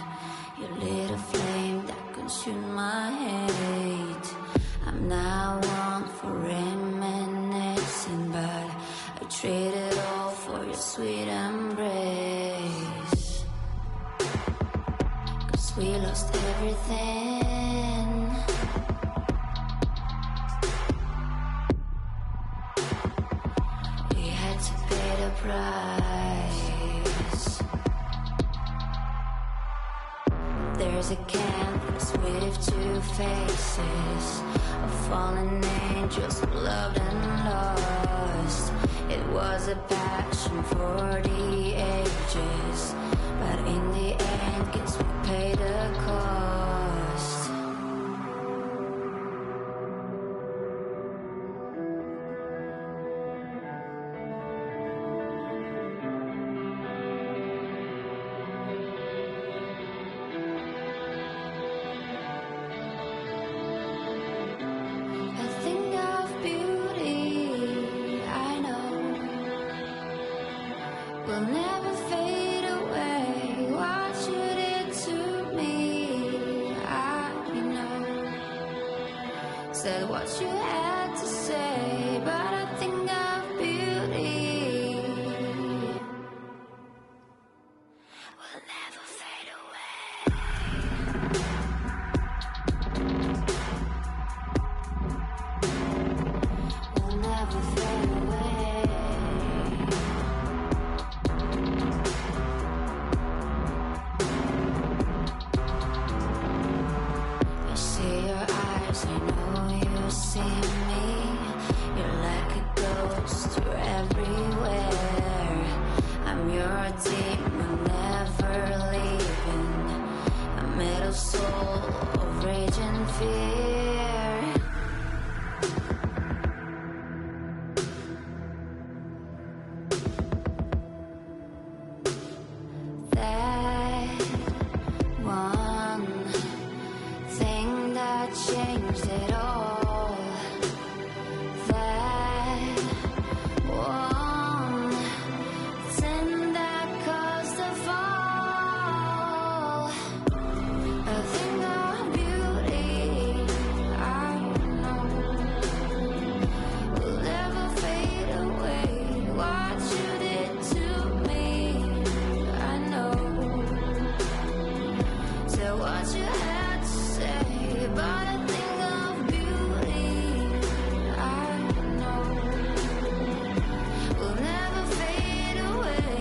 You lit a flame that consumed my hate. I'm now one for reminiscing, but I traded all for your sweet embrace. 'Cause we lost everything. We had to pay the price. There's a canvas with two faces of fallen angels who loved and lost. It was a passion for the ages, but in the end, guess we paid the cost. A thing of beauty, I know, will never fade away. What you did to me, I know. Said what you had to say, but a thing of beauty will never fade away. Will never fade away. I see your eyes, I know you see me. You're like a ghost, you're everywhere. I'm your demon, never leaving. A metal soul of rage and fear. That one thing that changed it all. That one thing that caused the fall. A thing of beauty, I know, will never fade away. What you did to me, I know. So what you had to say, but a thing of beauty, I know, will never fade away.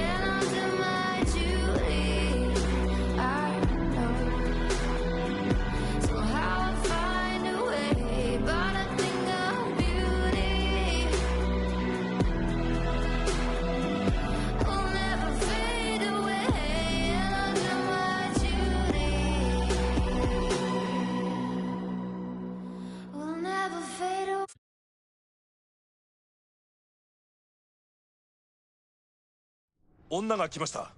And I'll do my duty, I know. Somehow I'll find a way, but a thing of beauty will never fade away. And I'll do my duty, will never fade away. 女が来ました。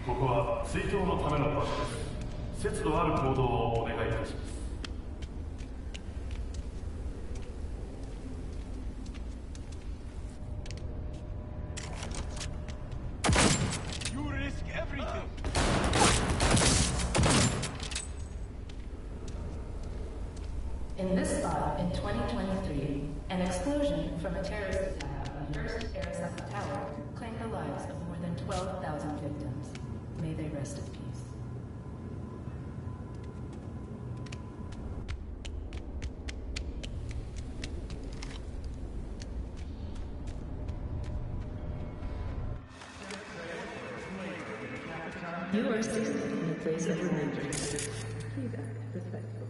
ここは追悼のための場所です。節度ある行動をお願いいたします。In this spot in 2023, an explosion from a terrorist attack on the first Arasaka Tower claimed the lives of more than 12,000 victims. May they rest in peace. You are seated in a place of remembrance. Please act respectfully.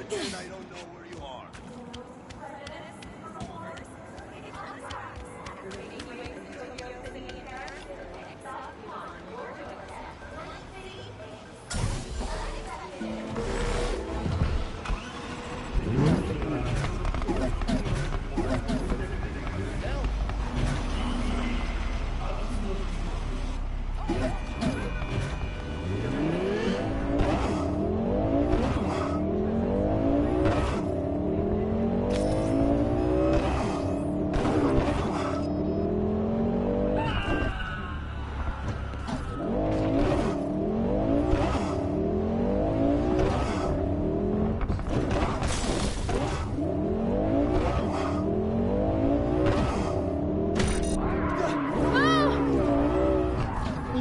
pretend I don't know where you are.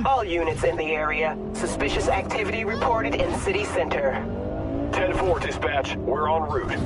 All units in the area. Suspicious activity reported in city center. 10-4, dispatch. We're en route.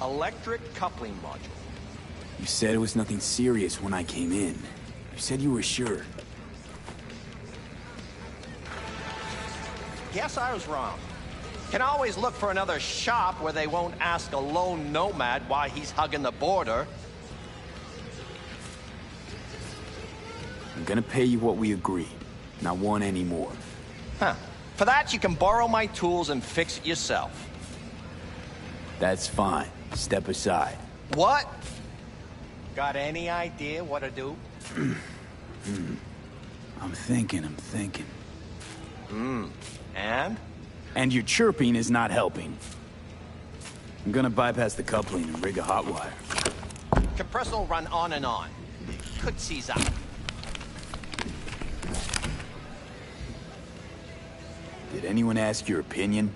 Electric coupling module. You said it was nothing serious when I came in. You said you were sure. Guess I was wrong. Can always look for another shop where they won't ask a lone nomad why he's hugging the border. I'm gonna pay you what we agreed. Not want any more. Huh. For that, you can borrow my tools and fix it yourself. That's fine. Step aside. What? Got any idea what to do? I'm thinking. And? And your chirping is not helping. I'm gonna bypass the coupling and rig a hot wire. Compressor will run on and on. Could seize up. Did anyone ask your opinion?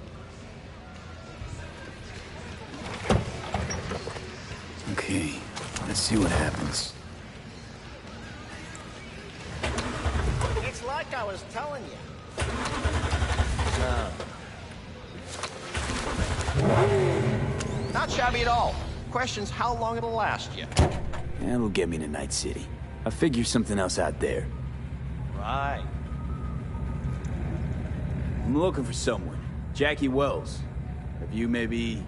Okay, let's see what happens. It's like I was telling you. Not shabby at all. Question's how long it'll last you. That'll get me to Night City. I'll figure something else out there. Right. I'm looking for someone. Jackie Wells. Have you maybe...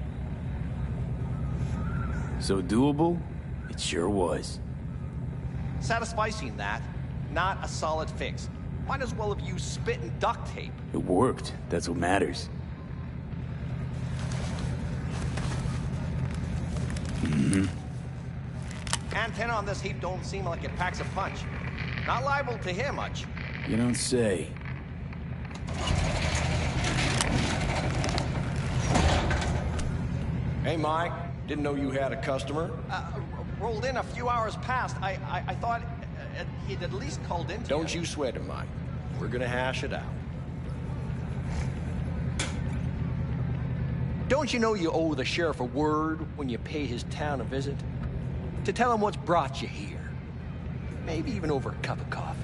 So doable? It sure was. Satisficing that. Not a solid fix. Might as well have used spit and duct tape. It worked. That's what matters. Antenna on this heap don't seem like it packs a punch. Not liable to hear much. You don't say. Hey, Mike. Didn't know you had a customer. Rolled in a few hours past. I thought he'd at least called in. Don't you sweat it, Mike. We're gonna hash it out. Don't you know you owe the sheriff a word when you pay his town a visit? To tell him what's brought you here. Maybe even over a cup of coffee.